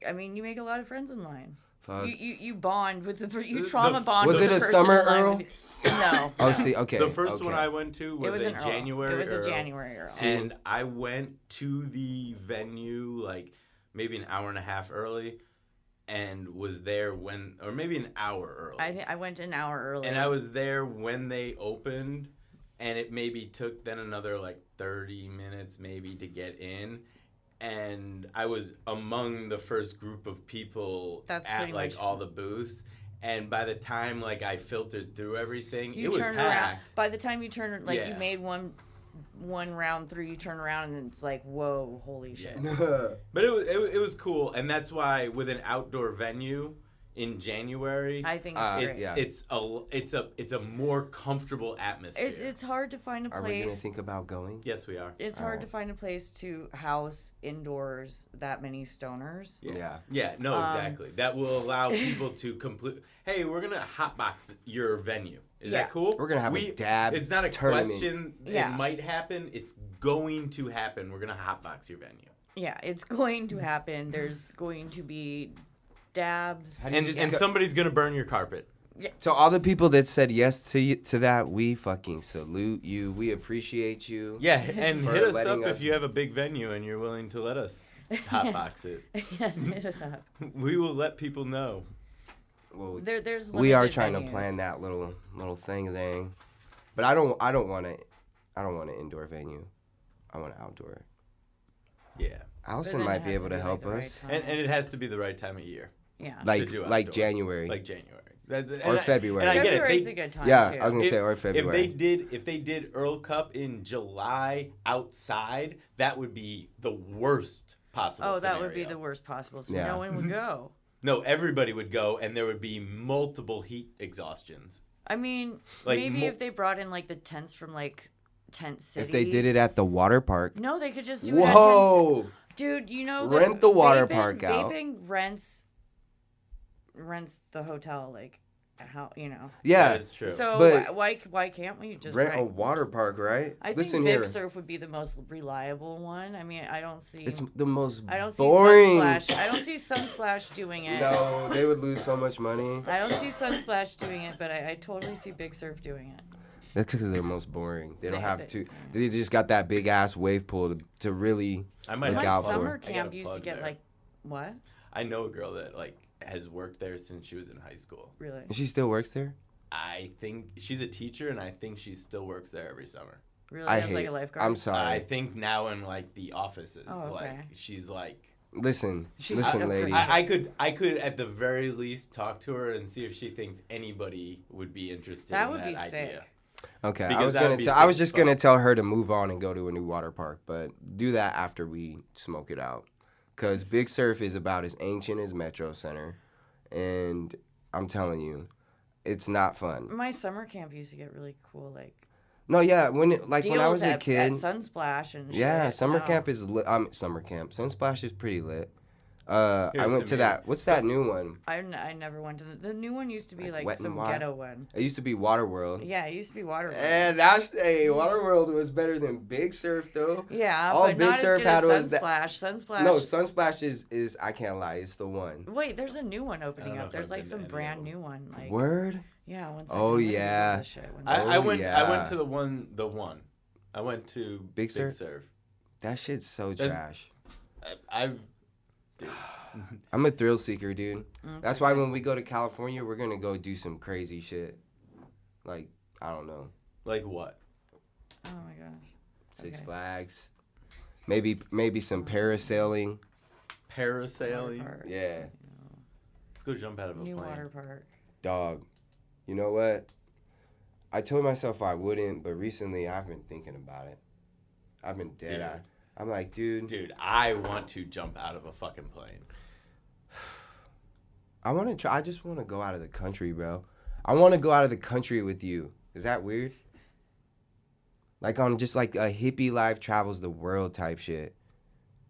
I mean, you make a lot of friends in line. Fuck. You bond with you The- trauma the- bond. Was with it the a person summer in line Earl? with you. No. Oh, see, okay. The first okay. one I went to It was, was a an Earl. January It was a Earl. January Earl. And I went to the venue like maybe an hour and a half early and was there when, or maybe an hour early. I went an hour early. And I was there when they opened, and it maybe took then another like 30 minutes maybe to get in. And I was among the first group of people That's at pretty like much- all the booths. And by the time like I filtered through everything, You it was turned around. packed. By the time you turned, like you Yeah. made one round through, you turn around and it's like, whoa, holy shit. But it was cool, and that's why with an outdoor venue in January, I think it's great. yeah. it's a more comfortable atmosphere. It's hard to find a Are we gonna place. think about going? Yes, we are. It's hard to find a place to house indoors that many stoners. Yeah. Yeah, no, exactly. That will allow people to complete. Hey, we're gonna hotbox your venue. Is Yeah. that cool? We're gonna have a dab It's not a tournament. question. Yeah. It might happen. It's going to happen. We're gonna hotbox your venue. Yeah, it's going to happen. There's going to be dabs. How do you And, just and go- somebody's gonna burn your carpet. So all the people that said yes to that, we fucking salute you. We appreciate you. Yeah, and For hit us letting up us- if you have a big venue and you're willing to let us hotbox it. Yes, hit us up. We will let people know. Well, There's we are limited trying to venues. plan that little thing. But I don't want an indoor venue. I want an outdoor. Yeah. Allison then it might be has able to to be, like, help the right us. time. And it has to be the right time of year. Yeah. Like do like outdoor. January. Like January. And Or I- February. And I get it. February's They- a good time Yeah, too. I was gonna say or February. If they did Earl Cup in July outside, that would be the worst possible Oh, that would be scenario. the worst possible. So Yeah. no one would go. No, everybody would go, and there would be multiple heat exhaustions. I mean, Like, maybe if they brought in like the tents from like Tent City. If they did it at the water park. No, they could just do it at Tent Whoa! Dude, you know Rent that the water vaping- park out. Vaping rents the hotel, like how That Yeah. is true. So But- why can't we just Rent a rent? water park, right? I Listen think Big here. Surf would be the most reliable one. I mean, I don't see. It's the most I don't see boring. Sunsplash. I don't see Sunsplash doing it. No, they would lose so much money. I don't see Sunsplash doing it, but I totally see Big Surf doing it. That's because they're most boring. They don't They- have they- to. They just got that big ass wave pool to really. I might Look have My out a plug. for summer it. I got camp a used to plug get there. like what? I know a girl that like has worked there since she was in high school. Really? And she still works there. I think she's a teacher, and I think she still works there every summer. Really? I As hate. like a lifeguard? I'm sorry. I think now in like the offices, Oh, okay. like she's like Listen, She's listen, lady. I could at the very least talk to her and see if she thinks anybody would be interested That in would that be idea. sick. Okay, Because that would be I was sick just as fuck. gonna tell her to move on and go to a new water park, but do that after we smoke it out. Cause Big Surf is about as ancient as Metro Center, and I'm telling you, it's not fun. My summer camp used to get really cool, like No, yeah, when I deals was a at kid, Sunsplash and shit. yeah, summer Wow. camp is lit. Summer camp, Sunsplash is pretty lit. I Here's went some to here. that. What's that new one? I never went to the new one. Used to be Like like Wet n' some Wild? ghetto one. It used to be Water World. Yeah, it used to be water. And Waterworld was better than Big Surf though. Yeah, all but Big not Surf as good had as was that- Sunsplash. Sunsplash. No, Sunsplash is I can't lie, it's the one. Wait, there's a new one I opening don't know up. if There's I've like been to some any of brand them. new one. Like Word? yeah, one second. Oh, let me Google yeah. this shit. One I second. went yeah. to the one. I went to Big Surf? Surf. That shit's so That's- trash. I've I'm a thrill seeker, dude. Mm, That's why when we go to California, we're gonna go do some crazy shit. Like, I don't know. like what? Oh my gosh. Six Okay. Flags. Maybe some parasailing. Parasailing. Water park. Yeah. Let's go jump out of a New plane. water park. Dog. You know what? I told myself I wouldn't, but recently I've been thinking about it. I've been dead Dude. eye. I'm like, dude, Dude, I want to jump out of a fucking plane. I want to try. I just want to go out of the country, bro. I want to go out of the country with you. Is that weird? Like on just like a hippie life travels the world type shit,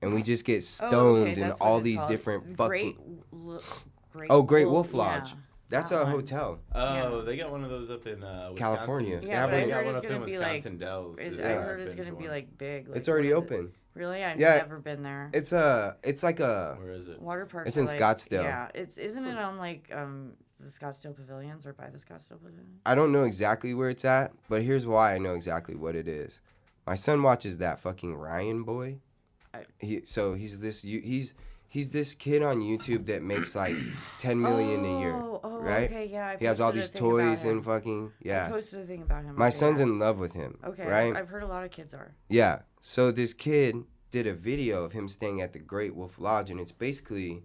and we just get stoned in that's what all it's these called. different Great, fucking. Great Wolf Lodge. Yeah. That's that a one. hotel. Oh, they got one of those up in Wisconsin. California. Yeah, Yeah, but but I they got heard one it's up in gonna be like. Wisconsin Dells. I Yeah, heard I've it's been gonna to be one. like big. Like, It's already what is it? open. Really? I've Yeah. never been there. It's like a. Where is it? Water parks. It's are in like, Scottsdale. Yeah, isn't it on like the Scottsdale Pavilions or by the Scottsdale Pavilion? I don't know exactly where it's at, but here's why I know exactly what it is. My son watches that fucking Ryan boy. He's this kid on YouTube that makes like 10 million a year, Oh, right? okay, yeah. I He has all posted a these thing about toys him. and fucking I yeah. posted a thing about him. My okay, son's yeah. in love with him, Okay, right? I've heard a lot of kids are. Yeah. So this kid did a video of him staying at the Great Wolf Lodge, and it's basically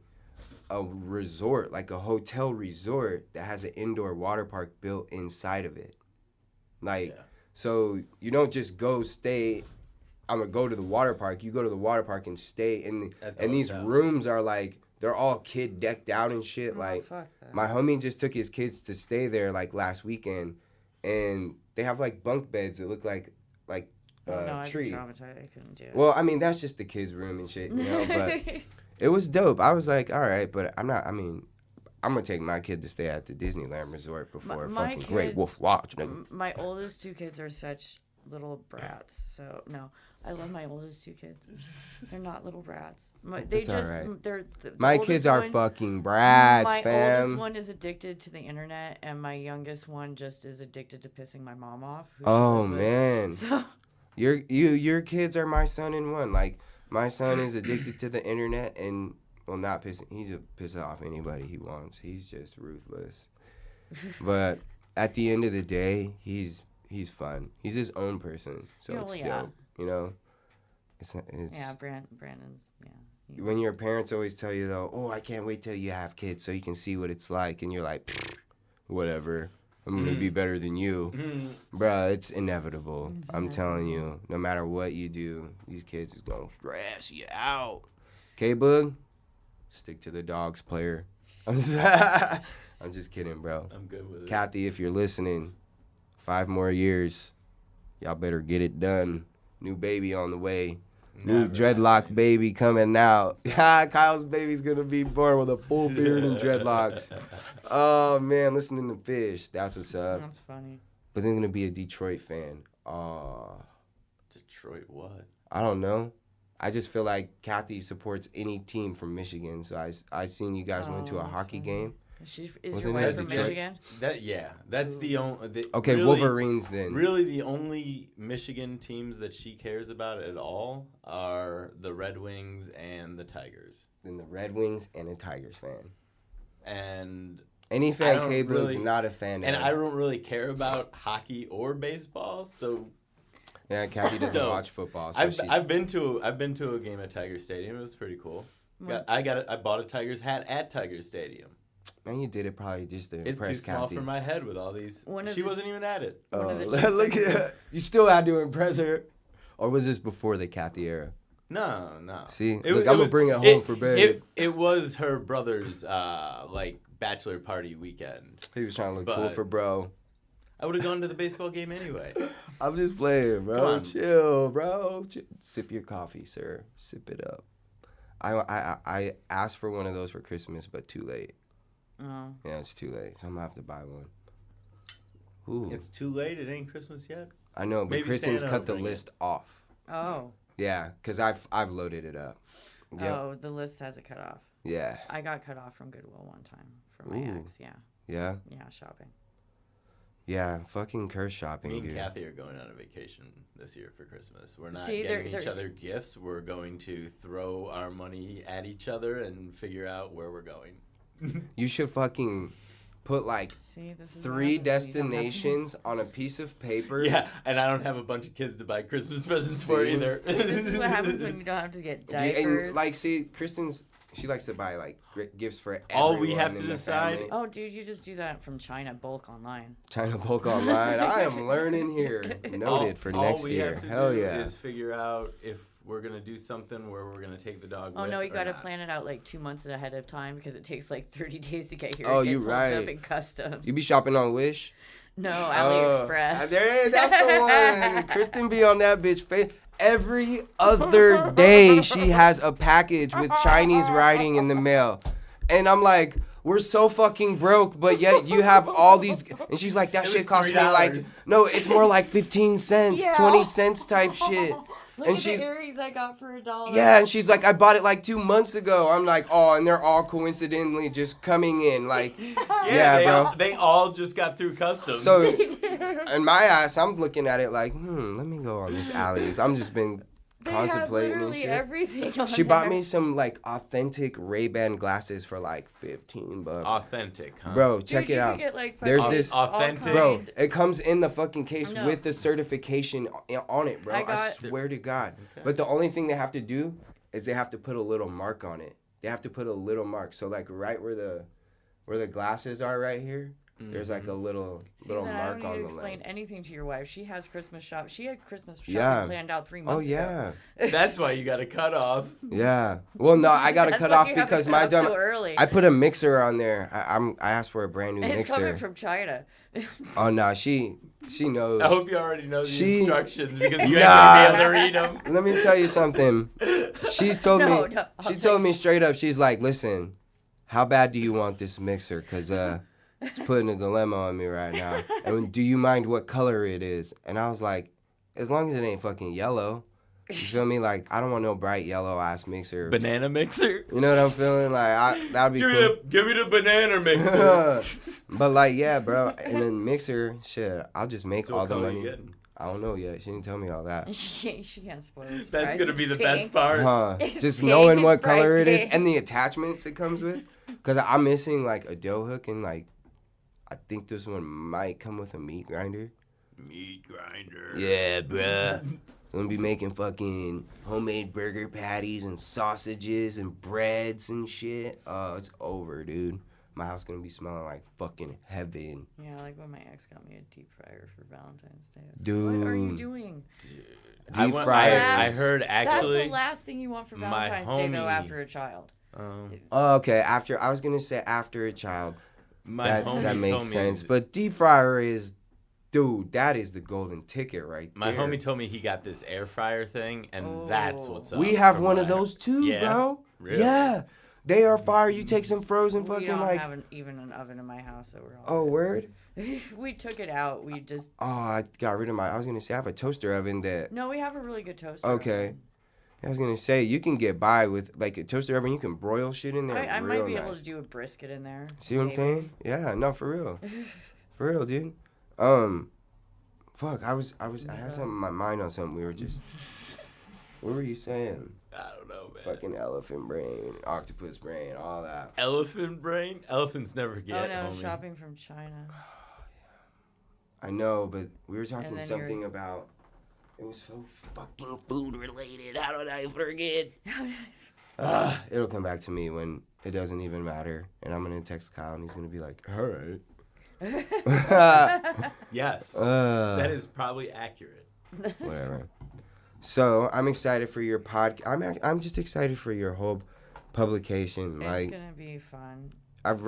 a resort, like a hotel resort that has an indoor water park built inside of it. Like, Yeah. so you don't just go stay. I'm gonna go to the water park. You go to the water park and stay in At the and these hotel. rooms are like they're all kid decked out and shit. Oh, Like fuck that. my homie just took his kids to stay there like last weekend, and they have like bunk beds that look like Oh, no, I'd be tree. traumatized. I couldn't do it. Well, I mean that's just the kids' room and shit, you know. But it was dope. I was like, all right, but I'm not. I mean, I'm gonna take my kid to stay at the Disneyland Resort before my fucking Great kids- Wolf Lodge, nigga. My oldest two kids are such little brats. So no, I love my oldest two kids. They're not little brats. They It's just alright. they're the My oldest kids are one- fucking brats, My fam. oldest one is addicted to the internet, and my youngest one just is addicted to pissing my mom off. who she Oh lives with. man, So your kids are my son in one. Like my son is addicted to the internet and not pissing. He's a piss off anybody he wants. He's just ruthless. But at the end of the day, he's fun. He's his own person, so Yeah, it's well, yeah. dope. You know, it's yeah, Brandon's yeah. when your parents always tell you though, oh, I can't wait till you have kids so you can see what it's like, and you're like, "Pfft, whatever. I'm gonna be better than you. Bruh, it's inevitable. I'm telling you, no matter what you do, these kids is gonna stress you out. Okay, Bug? Stick to the dogs, player. I'm just kidding, bro. I'm good with it. Kathy, if you're listening, 5 more years. Y'all better get it done. New baby on the way. New Never dreadlock happening. baby coming out. Kyle's baby's gonna be born with a full beard and dreadlocks. Oh man, listening to Fish. That's what's up. That's funny. But then gonna be a Detroit fan. Oh, Detroit what? I don't know. I just feel like Kathy supports any team from Michigan. So I seen you guys went to a that's hockey funny. game. Is Wasn't your it wife Detroit? from Michigan? That's the only. Okay, really, Wolverines then. Really, the only Michigan teams that she cares about at all are the Red Wings and the Tigers. Then the Red Wings and a Tigers fan. And Any fan don't K-Bug's really- not a fan. and of. I don't really care about hockey or baseball, so Yeah, Kathy doesn't So, watch football. So I've been to a game at Tiger Stadium. It was pretty cool. I bought a Tigers hat at Tigers Stadium. Man, you did it probably just to It's too impress small Kathy. for my head with all these. One of She the- wasn't even at it. Oh, One of the chicks look that- at you still had to impress her, or was this before the Kathy era? No. See, It look, it I'm gonna was- bring it home for babe. It was her brother's like bachelor party weekend. He was trying to look cool but- for bro. I would have gone to the baseball game anyway. I'm just playing, Come bro. on. Chill, bro. Sip your coffee, sir. Sip it up. I asked for one of those for Christmas, but too late. Oh. Yeah, it's too late. So I'm gonna have to buy one. Ooh. It's too late. It ain't Christmas yet. I know, but maybe Kristen's Santa cut will the bring it. list off. Oh. Yeah, cause I've loaded it up. Yep. Oh, the list has it cut off. Yeah. I got cut off from Goodwill one time from my Ooh. ex. Yeah. Yeah. Yeah, shopping. Yeah. Fucking curse shopping, Me and dude. Kathy are going on a vacation this year for Christmas. We're not See, getting they're- each other gifts. We're going to throw our money at each other and figure out where we're going. You should fucking put like See, this is 3 what happens when you don't have destinations on a piece of paper. Yeah, and I don't have a bunch of kids to buy Christmas presents for See? either. kids. This is what happens when you don't have to get Dude, diapers. and like, see, she likes to buy like gifts for All we everyone have to in the decide- family. Oh, dude, you just do that from China bulk online. China bulk online. I am learning here. Noted for next all we year. have to Hell do yeah. is figure out if we're gonna do something where we're gonna take the dog. Oh with no, you or got to not. plan it out like 2 months ahead of time because it takes like 30 days to get here. Oh, It you gets holds up right. in customs. You be shopping on Wish? No, Oh, AliExpress. that's the one. Kristen be on that bitch face. Every other day she has a package with Chinese writing in the mail. And I'm like, we're so fucking broke, but yet you have all these. And she's like, that It shit was cost me like, $3. no, it's more like 15 cents, Yeah. 20 cents type shit. Look and at she's the earrings I got for $1. Yeah, and she's like, I bought it like 2 months ago. I'm like, oh, and they're all coincidentally just coming in. Like, yeah, they bro. All, they all just got through customs. So, in my ass, I'm looking at it like, let me go on this alleys. I'm just been They have contemplating and literally shit. everything on She bought there. me some like authentic Ray-Ban glasses for like $15. authentic, huh? Bro, Dude, check you it could out. get, like, There's fucking this- all Authentic. Bro, kind- it comes in the fucking case No. with the certification on it, bro. I I got- swear to God. Okay. But the only thing they have to do is they have to put a little mark on it. They have to put a little mark. So like right where the glasses are right here, there's like a little See, little then I mark don't need on to the explain lens. anything to your wife. She has Christmas shop. She had Christmas shopping Yeah. planned out 3 Oh months ago. yeah, That's why you got a cut off. yeah. Well, no, I got to That's cut why off you have it because cut my off dumb. so early. I put a mixer on there. I asked for a brand new And it's coming mixer. from China. Oh no, she knows. I hope you already know the She- instructions because you Nah. ain't gonna be able to read them. Let me tell you something. She's told No, me. no, She I'll told me text. straight up. She's like, listen, how bad do you want this mixer? Cause it's putting a dilemma on me right now. And do you mind what color it is? And I was like, as long as it ain't fucking yellow. You feel me? Like I don't want no bright yellow ass mixer. Banana mixer. You know what I'm feeling? Like that'd be cool. Give me the banana mixer. But like, yeah, bro. And then mixer, shit, I'll just make So all what the color money. you getting? I don't know yet. She didn't tell me all that. she can't spoil the That's surprise. gonna be It's the best pink. part. Huh? It's Just pink, knowing it's what color bright it is pink. and the attachments it comes with. Cause I'm missing like a dough hook and like, I think this one might come with a meat grinder. Meat grinder. Yeah, bruh. I'm gonna be making fucking homemade burger patties and sausages and breads and shit. Oh, it's over, dude. My house gonna be smelling like fucking heaven. Yeah, like when my ex got me a deep fryer for Valentine's Day. I was like, Dude. what are you doing? Deep fryers. I heard That's actually. the last thing you want for my Valentine's Day, though, homie- after a child. Oh, okay. I was gonna say after a child. My That homie makes told me- sense. But deep fryer is, dude, that is the golden ticket right My there. homie told me he got this air fryer thing, and that's Oh. what's up. We have from one what of I heard. those too, Yeah? bro. Really? Yeah. They are fire. You take some frozen We fucking don't like. have even an oven in my house, so we're all. Oh, word? We took it out. We just. Oh, I got rid of my. I was gonna say I have a toaster oven that. No, we have a really good toaster. Okay. oven. I was gonna say you can get by with like a toaster oven. You can broil shit in there. I might real be nice. able to do a brisket in there. See what I'm maybe. saying? Yeah. No, for real. For real, dude. Fuck. I had something in my mind on something. We were just. What were you saying? I don't know, man. Fucking elephant brain, octopus brain, all that. Elephant brain? Elephants never Oh get, no, homie. shopping from China. I know, but we were talking then something about. It was so fucking food related. How did I forget? It'll come back to me when it doesn't even matter. And I'm going to text Kyle and he's going to be like, all right. Yes. That is probably accurate. Whatever. So I'm excited for your podcast. I'm just excited for your whole publication. It's gonna be fun. I've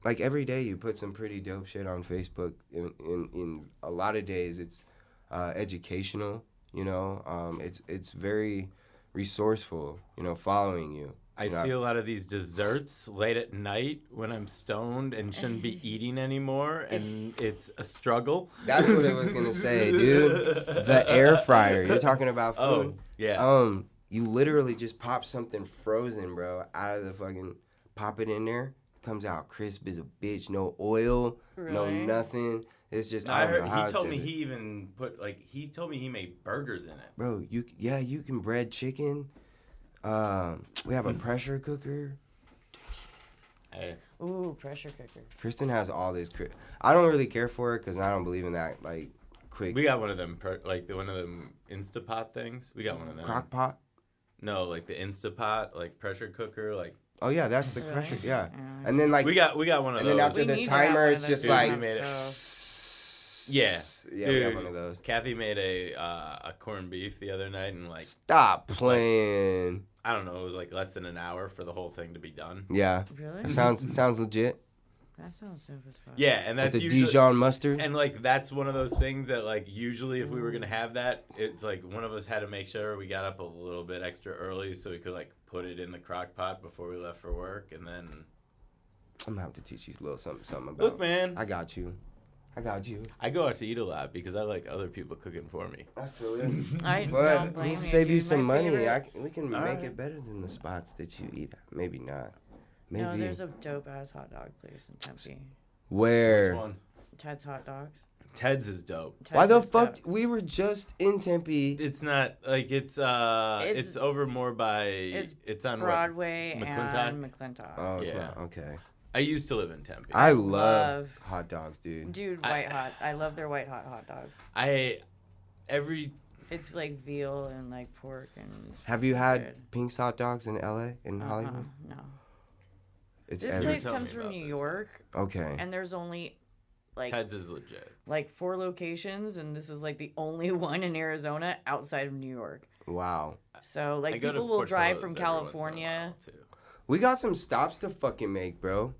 like every day you put some pretty dope shit on Facebook. In a lot of days it's educational. You know, it's very resourceful. You know, following you. I see a lot of these desserts late at night when I'm stoned and shouldn't be eating anymore, and it's a struggle. That's what I was gonna say, dude. The air fryer. You're talking about food. Oh, yeah. You literally just pop something frozen, bro, out of the fucking. Pop it in there. Comes out crisp as a bitch. No oil. No Really? nothing. It's just. I I don't heard know how he told me to- he even put he told me he made burgers in it. Bro, you can bread chicken. We have a pressure cooker. Ooh, pressure cooker. Kristen has all this. I don't really care for it because I don't believe in that like quick We got one of them one of them Instapot things. We got one of them. crock pot. No, like the Instapot, like pressure cooker, like Oh yeah, that's the Really? pressure. Yeah, Yeah. and then like we got one of and those. then after We the need to have timer, one of it's those just Dude, like we made it. stuff. yeah, we have one of those. Kathy made a corned beef the other night, and like Stop playing. I don't know, it was like less than an hour for the whole thing to be done. Yeah, Really? it sounds legit. That sounds dope as fuck. Yeah, and With that's the usually Dijon mustard. and like that's one of those things that like usually if we were gonna have that, it's like one of us had to make sure we got up a little bit extra early so we could like put it in the crock pot before we left for work, and then I'm gonna have to teach you a little something about. look, man, I got you. I go out to eat a lot because I like other people cooking for me. I feel you. I But don't blame you. save you dude. some My money. favorite- We can All make right. it better than the spots that you eat at. Maybe not. Maybe. No, there's a dope ass hot dog place in Tempe. Where? Which one? Ted's Hot Dogs. Ted's is dope. Why Ted's the is fuck? dope. We were just in Tempe. It's not like it's over more by it's on Broadway McClintock? and McClintock. Oh, Yeah. so, okay. I used to live in Tempe. I love love- hot dogs, dude. Dude, I- white hot. I love their white hot dogs. It's like veal and like pork and. Have you had good. Pink's hot dogs in LA, in Hollywood? No. It's This every- place tell comes me from about New this York, Okay. and there's only like Ted's is legit. 4 locations, and this is like the only one in Arizona outside of New York. Wow. So I like go to people will drive Portillo's from every once in a California. while, too. We got some stops to fucking make, bro.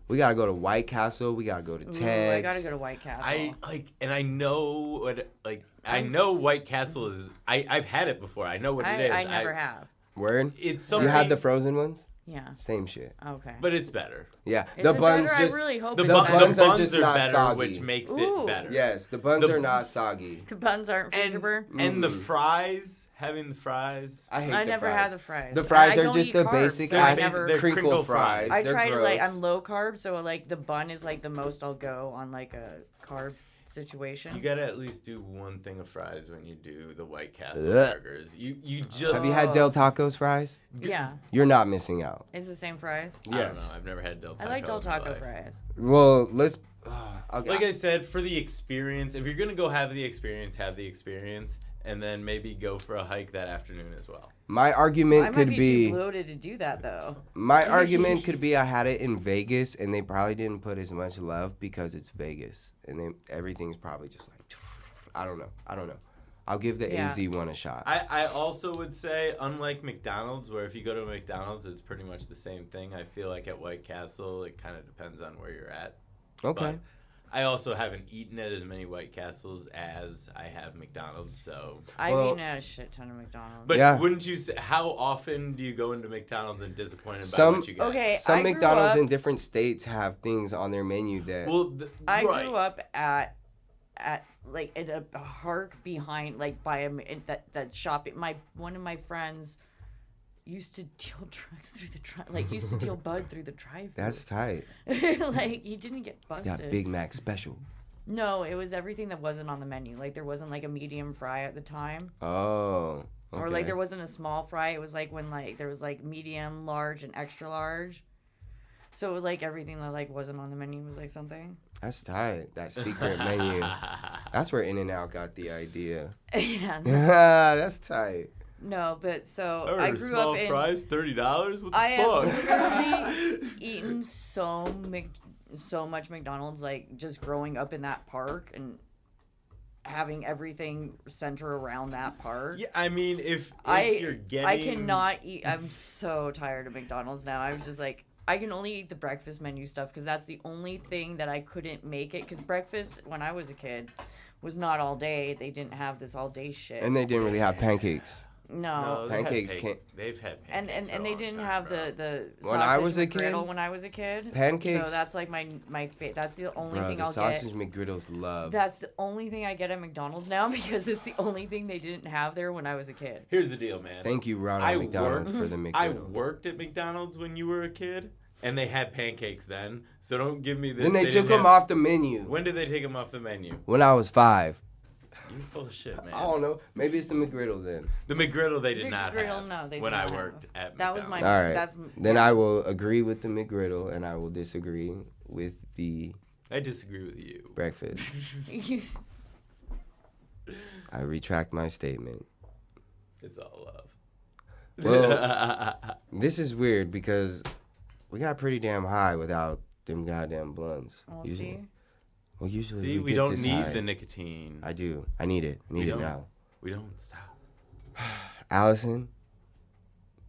We gotta go to White Castle. We gotta go to Ooh, Ted's. I gotta go to White Castle. I know what I I'm know s- White Castle is. I've had it before. I know what it is. I never have. Word? It's You something. had the frozen ones? Yeah. Same shit. Okay. but it's better. Yeah. Is the it buns better? just. I really hope The, it's bu- better. buns the are buns just are not better, soggy. which makes Ooh. it better. Yes, the buns The- are not soggy. The buns aren't freezer burn. And the fries, having the fries. I hate I the never fries. had the fries. The fries I are don't just eat the carbs, basic so I ass never. They're crinkle crinkle fries. fries. I They're try to gross. I'm low carb, so like the bun is like the most I'll go on like a carb situation. You gotta at least do one thing of fries when you do the White Castle Ugh. burgers. You just Have you had Del Taco's fries? Yeah, You're not missing out. it's the same fries. I don't Yes. know. I've never had Del Taco. I like Del in my Taco life. fries. Well, let's. Okay. Like I said, for the experience, if you're gonna go have the experience, and then maybe go for a hike that afternoon as well. My I argument might could be be. too bloated to do that though. My argument could be I had it in Vegas and they probably didn't put as much love because it's Vegas and everything's probably just like I don't know. I'll give the Yeah. AZ one a shot. I also would say, unlike McDonald's, where if you go to McDonald's, it's pretty much the same thing. I feel like at White Castle, it kind of depends on where you're at. Okay. But I also haven't eaten at as many White Castles as I have McDonald's, so. I've Well- eaten at a shit ton of McDonald's. But Yeah. wouldn't you say, how often do you go into McDonald's and disappointed by Some- what you get? Okay, Some I grew McDonald's up- in different states have things on their menu that Well, I right. grew up at like in a park behind like by that shop. One of my friends used to deal drugs through the used to deal bud through the drive. that's tight. Like he didn't get busted. That Big Mac special. No, it was everything that wasn't on the menu. Like there wasn't like a medium fry at the time. Oh. Okay. Or like there wasn't a small fry. It was like when like there was like medium, large, and extra large. So it was like everything that like wasn't on the menu was like something. That's tight. That secret menu. That's where In-N-Out got the idea. Yeah. That's tight. No, but so I I ordered grew small up in. fries, $30. What the I have fuck? literally eaten so much McDonald's, like just growing up in that park and having everything center around that park. Yeah, I mean, if you're getting, I cannot eat. I'm so tired of McDonald's now. I was just like, I can only eat the breakfast menu stuff because that's the only thing that I couldn't make it. Because breakfast, when I was a kid, was not all day. They didn't have this all day shit. And they didn't really have pancakes. No. they've had Pancakes can't- They've had And pancakes for a they long didn't time, have bro. the When I was a sausage kid, McGriddle when I was a kid. pancakes- So that's like my that's the only Bro, thing the I'll sausage get. McGriddles love. That's the only thing I get at McDonald's now because it's the only thing they didn't have there when I was a kid. Here's the deal, man. Thank you, Ronald I McDonald, worked- for the I McGriddle. worked at McDonald's when you were a kid, and they had pancakes then. So don't give me this. Then they took didn't them have- off the menu. When did they take them off the menu? When I was 5. You're full of shit, man. I don't know. Maybe it's the McGriddle then. The McGriddle they did The not McGriddle, have no, they when did I not have. worked at That was McDonald's. my- All right. That's- Then yeah. I will agree with the McGriddle and I will disagree with the I disagree with you. breakfast. I retract my statement. It's all love. Well, this is weird because we got pretty damn high without them goddamn blunts. We'll usually. see. Well, usually See, we get don't this need high. the nicotine. I do. I need it. I need it don't. now. We don't stop. Allison,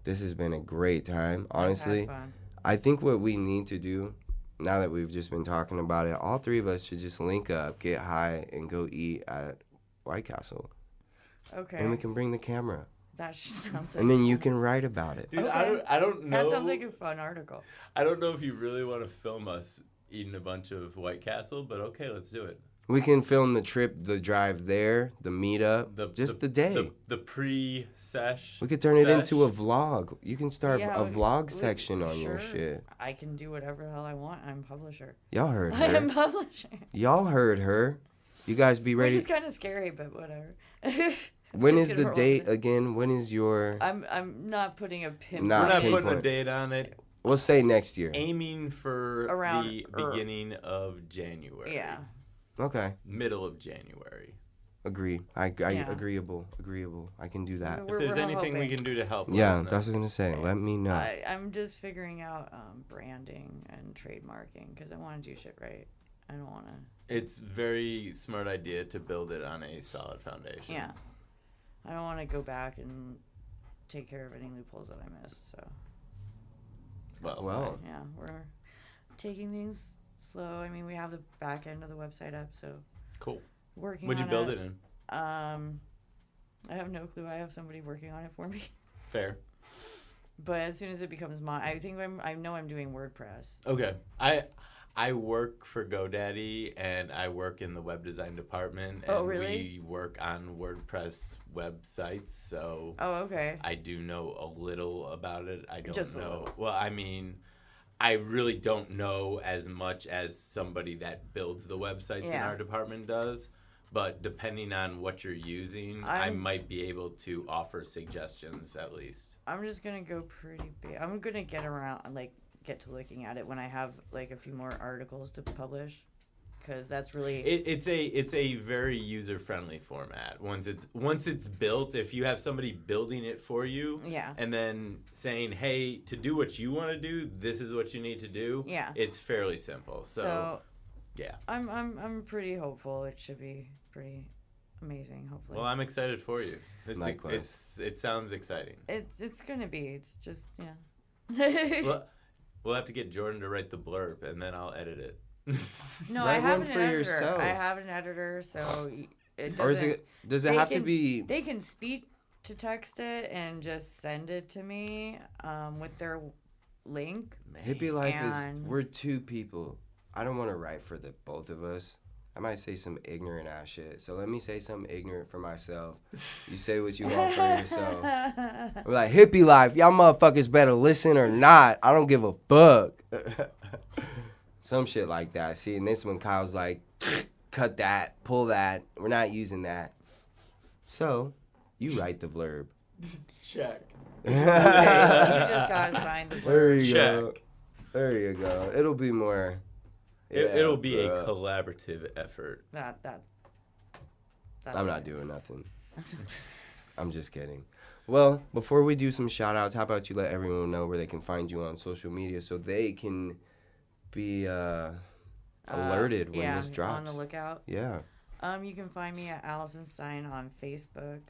this has been a great time. Honestly, Have fun. I think what we need to do, now that we've just been talking about it, all three of us should just link up, get high, and go eat at White Castle. Okay. And we can bring the camera. That sounds like And then you fun. can write about it. Dude, Okay. I don't know. That sounds like a fun article. I don't know if you really want to film us eating a bunch of White Castle, but okay, let's do it. We can film the trip, the drive there, the meetup, the day. The pre-sesh. We could turn it into a sesh. vlog. You can start Yeah, a we- vlog we- section on your sure. shit. I can do whatever the hell I want. I'm publisher. Y'all heard I am her. publisher. Y'all heard her. You guys be Which ready. is kind of scary, but whatever. When Just is gonna the roll date with it. again? When is your... I'm not putting a pin. Nah, We're not pinpoint. putting a date on it. We'll say next year. Aiming for Around- the or- beginning of January. Yeah. Okay. Middle of January. Agree. I Yeah. agreeable. I can do that. If there's We're anything we hoping. can do to help, Yeah, let us know. that's what I was gonna say. Let me know. I'm just figuring out branding and trademarking because I want to do shit right. I don't want to. It's very smart idea to build it on a solid foundation. Yeah. I don't want to go back and take care of any loopholes that I missed. So. Well, Yeah, we're taking things slow. I mean, we have the back end of the website up, so Cool. working. What'd you on build it in? I have no clue. I have somebody working on it for me. Fair. But as soon as it becomes I know I'm doing WordPress. Okay. I work for GoDaddy and I work in the web design department. And Oh, really? we work on WordPress websites, so Oh, okay. I do know a little about it. I don't Just a know. little. Well, I mean, I really don't know as much as somebody that builds the websites in Yeah. our department does. But depending on what you're using, I might be able to offer suggestions at least. I'm just gonna go pretty big. I'm gonna get to looking at it when I have like a few more articles to publish, because that's really It's a very user friendly format. Once it's built, if you have somebody building it for you, Yeah. and then saying, hey, to do what you want to do, this is what you need to do. Yeah. It's fairly simple. So yeah. I'm pretty hopeful. It should be pretty amazing. Hopefully. Well, I'm excited for you. Likewise. It sounds exciting. It's gonna be. It's just Well, we'll have to get Jordan to write the blurb, and then I'll edit it. No, Write I have one an for editor. yourself. I have an editor, so it Or doesn't. does it they have to can- be? They can speak to text it and just send it to me with their link. Hippie life And- is we're two people. I don't want to write for the both of us. I might say some ignorant ass shit. So let me say something ignorant for myself. You say what you want for yourself. We're like, hippie life, y'all motherfuckers better listen or not. I don't give a fuck. Some shit like that. See, and this one Kyle's like, cut that, pull that. We're not using that. So, you write the blurb. Check. Okay, you just gotta sign the There blurb. you go. Check. There you go. It'll be more. It'll be bro. a collaborative effort. That's I'm not doing nothing. I'm just kidding. Well, before we do some shout outs, how about you let everyone know where they can find you on social media so they can be alerted when this drops? On the lookout. Yeah. You can find me at Allison Stein on Facebook.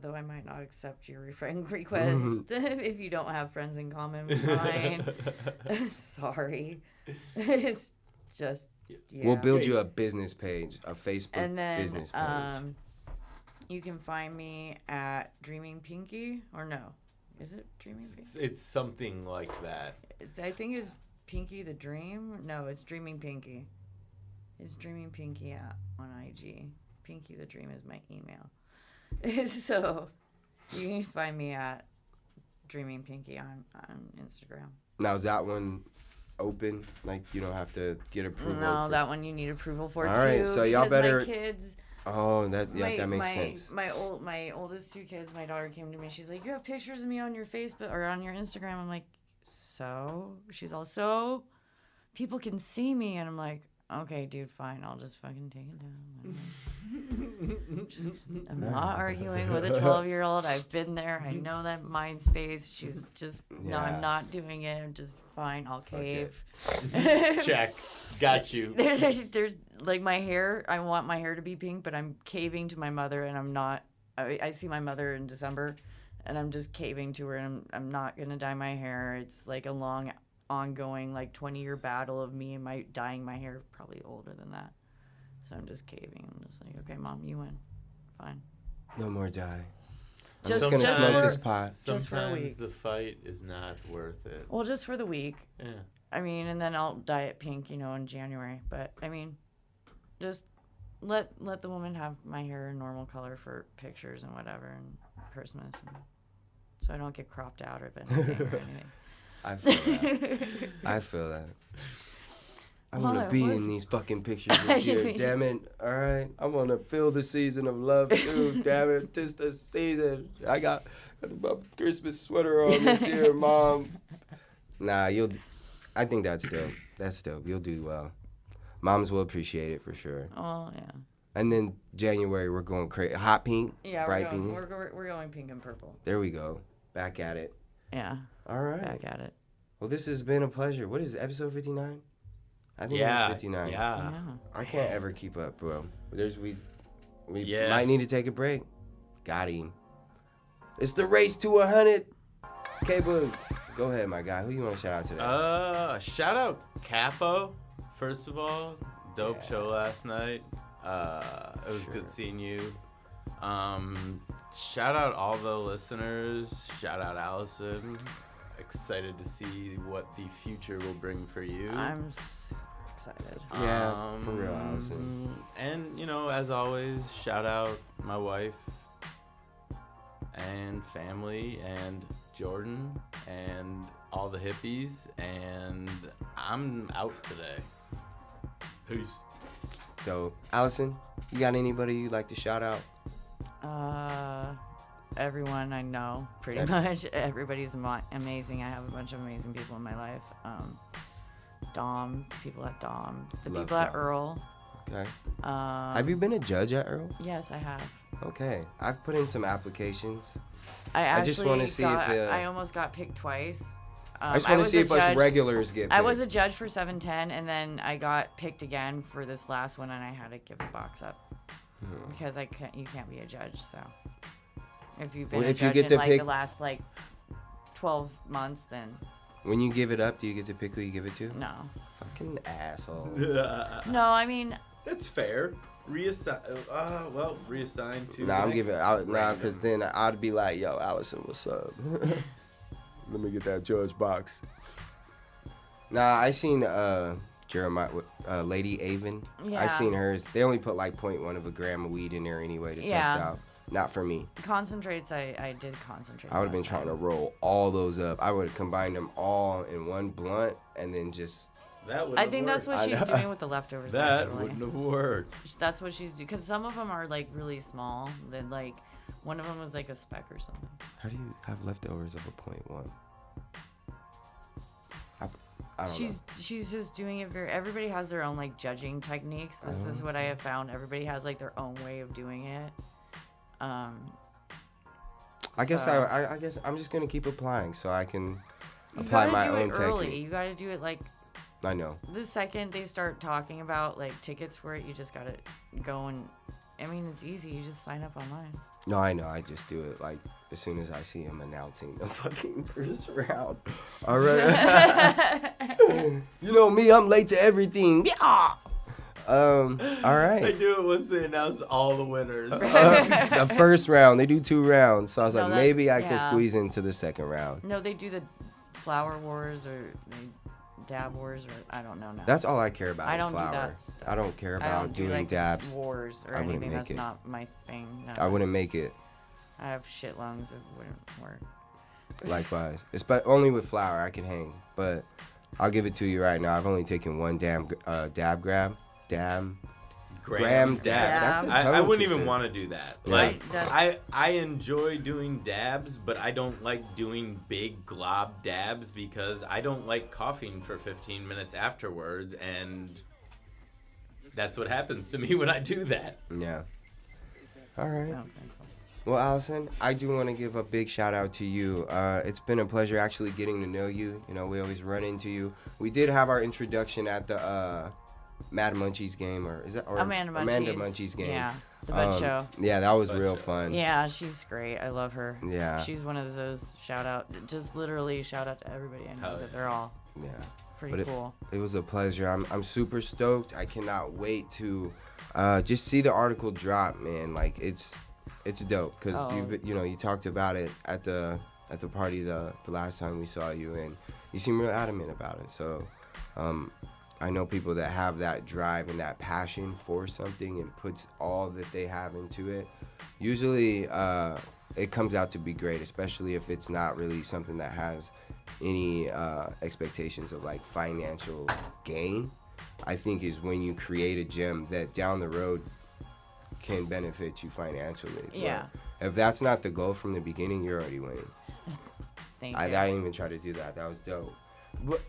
Though I might not accept your friend request if you don't have friends in common with mine. Sorry. It's just, yeah. We'll build you a business page, a Facebook And then, business page. You can find me at Dreaming Pinky, or no. Is it Dreaming Pinky? It's something like that. I think it's Pinky the Dream. No, it's Dreaming Pinky. It's Dreaming Pinky on IG. Pinky the Dream is my email. So you can find me at Dreaming Pinky on Instagram. Now, is that one open? Like, you don't have to get approval? No, that one you need approval for, All too. right, so y'all because better... My kids... Oh, that makes sense. My oldest two kids, my daughter came to me. She's like, "You have pictures of me on your Facebook or on your Instagram." I'm like, "So?" She's also, people can see me, and I'm like, "Okay, dude, fine. I'll just fucking take it down." I'm not arguing with a 12-year-old. I've been there. I know that mind space. She's just no, I'm not doing it. I'm just fine. I'll cave. Check. Got you. There's like my hair. I want my hair to be pink, but I'm caving to my mother, and I'm not. I see my mother in December, and I'm just caving to her, and I'm not gonna dye my hair. It's like a long, ongoing, like 20-year battle of me and my dyeing my hair. Probably older than that. So I'm just caving. I'm just like, okay, Mom, you win. Fine. No more dye. I'm Just gonna just smoke for- this pot. Just for a Sometimes week. the fight is not worth it. Well, just for the week. Yeah. I mean, and then I'll dye it pink, in January. But I mean, just let the woman have my hair in normal color for pictures and whatever, and Christmas, and so I don't get cropped out of anything. Or anything. I feel that. I feel that. I want to be in these fucking pictures this year, damn it. All right? I want to feel the season of love, too, damn it. Tis the season. I got my Christmas sweater on this year, Mom. Nah, I think that's dope. That's dope. You'll do well. Moms will appreciate it for sure. Oh, yeah. And then January, we're going crazy. Hot pink, Yeah, bright we're pink. we're going pink and purple. There we go. Back at it. Yeah. All right. Back at it. Well, this has been a pleasure. What is it, episode 59? I think Yeah. it's 59. Yeah. I can't ever keep up, bro. We Yeah. might need to take a break. Got him. It's the race to 100. K-Boog, go ahead, my guy. Who you want to shout out today? Shout out Capo, first of all. Dope show last night. It was good seeing you. Shout out all the listeners. Shout out Allison. Excited to see what the future will bring for you. I'm so excited. Yeah, for real, Allison. And, as always, shout out my wife and family and Jordan and all the hippies. And I'm out today. Peace. So, Allison, you got anybody you'd like to shout out? Everyone I know, pretty much. Everybody's amazing. I have a bunch of amazing people in my life. Dom, people at Dom, the Love people at Dom. Earl. Okay. Have you been a judge at Earl? Yes, I have. Okay. I've put in some applications. I actually just wanna see if, I almost got picked twice. I just want to see if us regulars get picked. I was a judge for 710, and then I got picked again for this last one, and I had to give the box up because you can't be a judge. So if you've been a judge in the last 12 months, then when you give it up, do you get to pick who you give it to? no. Fucking asshole. No, I mean, That's fair. Reassign to. Nah, I'm next giving out now random. because then I'd be like, "Yo, Allison, what's up? Let me get that judge box." Nah, I seen Jeremiah, Lady Avon. I Yeah. seen hers. They only put 0.1 of a gram of weed in there anyway to test Yeah. out. Not for me. concentrates. I did concentrate. I would have been trying to roll all those up. I would have combined them all in one blunt and then just. That would. I think that's what I she's know. doing with the leftovers. That actually. wouldn't have worked. That's what she's doing because some of them are really small. Then one of them was like a speck or something. How do you have leftovers of a 0.1? I don't know. She's just doing it everybody has their own judging techniques. This is what I have found. Everybody has their own way of doing it. I guess So- I guess I'm just gonna keep applying so I can You apply gotta my do own it early. technique. You gotta do it like I know. the second they start talking about like tickets for it. You just gotta go and. I mean, it's easy. You just sign up online. No, I know. I just do it like as soon as I see him announcing the fucking first round. All right. You know me, I'm late to everything. Yeah. All I right. do it once they announce all the winners. The first round, they do 2 rounds. So I was No, like, that- maybe I can yeah. squeeze into the second round. No, they do the flower wars or they dab wars or I don't know now. That's all I care about. I is don't do flower. that stuff. I don't care I about don't do doing like dabs. wars or I wouldn't anything. make That's it. not my thing. No. I wouldn't make it. I have shit lungs. It wouldn't work. Likewise. It's but only with flour I can hang. But I'll give it to you right now. I've only taken 1 dab grab. Graham dab. That's a tongue I wouldn't even twister. want to do that. Yeah. Like That's- I enjoy doing dabs, but I don't like doing big glob dabs because I don't like coughing for 15 minutes afterwards, and that's what happens to me when I do that. Yeah. All right. Okay. Well, Allison, I do want to give a big shout out to you. It's been a pleasure actually getting to know you. You know, we always run into you. We did have our introduction at the Mad Munchies game, or is that or Amanda Munchies. game? Yeah, the Bud Show. Yeah, that was Bud real Show. fun. Yeah, she's great. I love her. Yeah. She's one of those shout out, just literally shout out to everybody I know Hell because yeah. they're all Yeah. pretty But cool. It was a pleasure. I'm super stoked. I cannot wait to just see the article drop, man. Like it's dope because Oh. you talked about it at the party the last time we saw you, and you seem real adamant about it. So I know people that have that drive and that passion for something and puts all that they have into it. Usually it comes out to be great, especially if it's not really something that has any expectations of like financial gain. I think is when you create a gym that down the road can benefit you financially. But Yeah. if that's not the goal from the beginning, you're already winning. Thank I you. didn't even try to do that. That was dope. But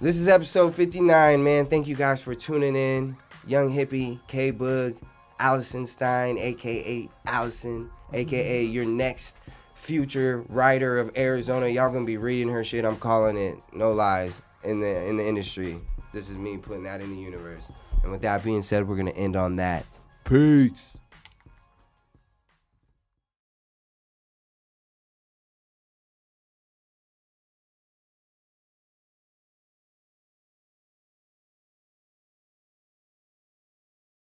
this is episode 59, man. Thank you guys for tuning in. Young Hippy, K-Boog, Allison Stein, a.k.a. Allison, a.k.a. your next future writer of Arizona. Y'all gonna be reading her shit. I'm calling it. No lies. In the industry. This is me putting that in the universe. And with that being said, we're gonna end on that. Peace.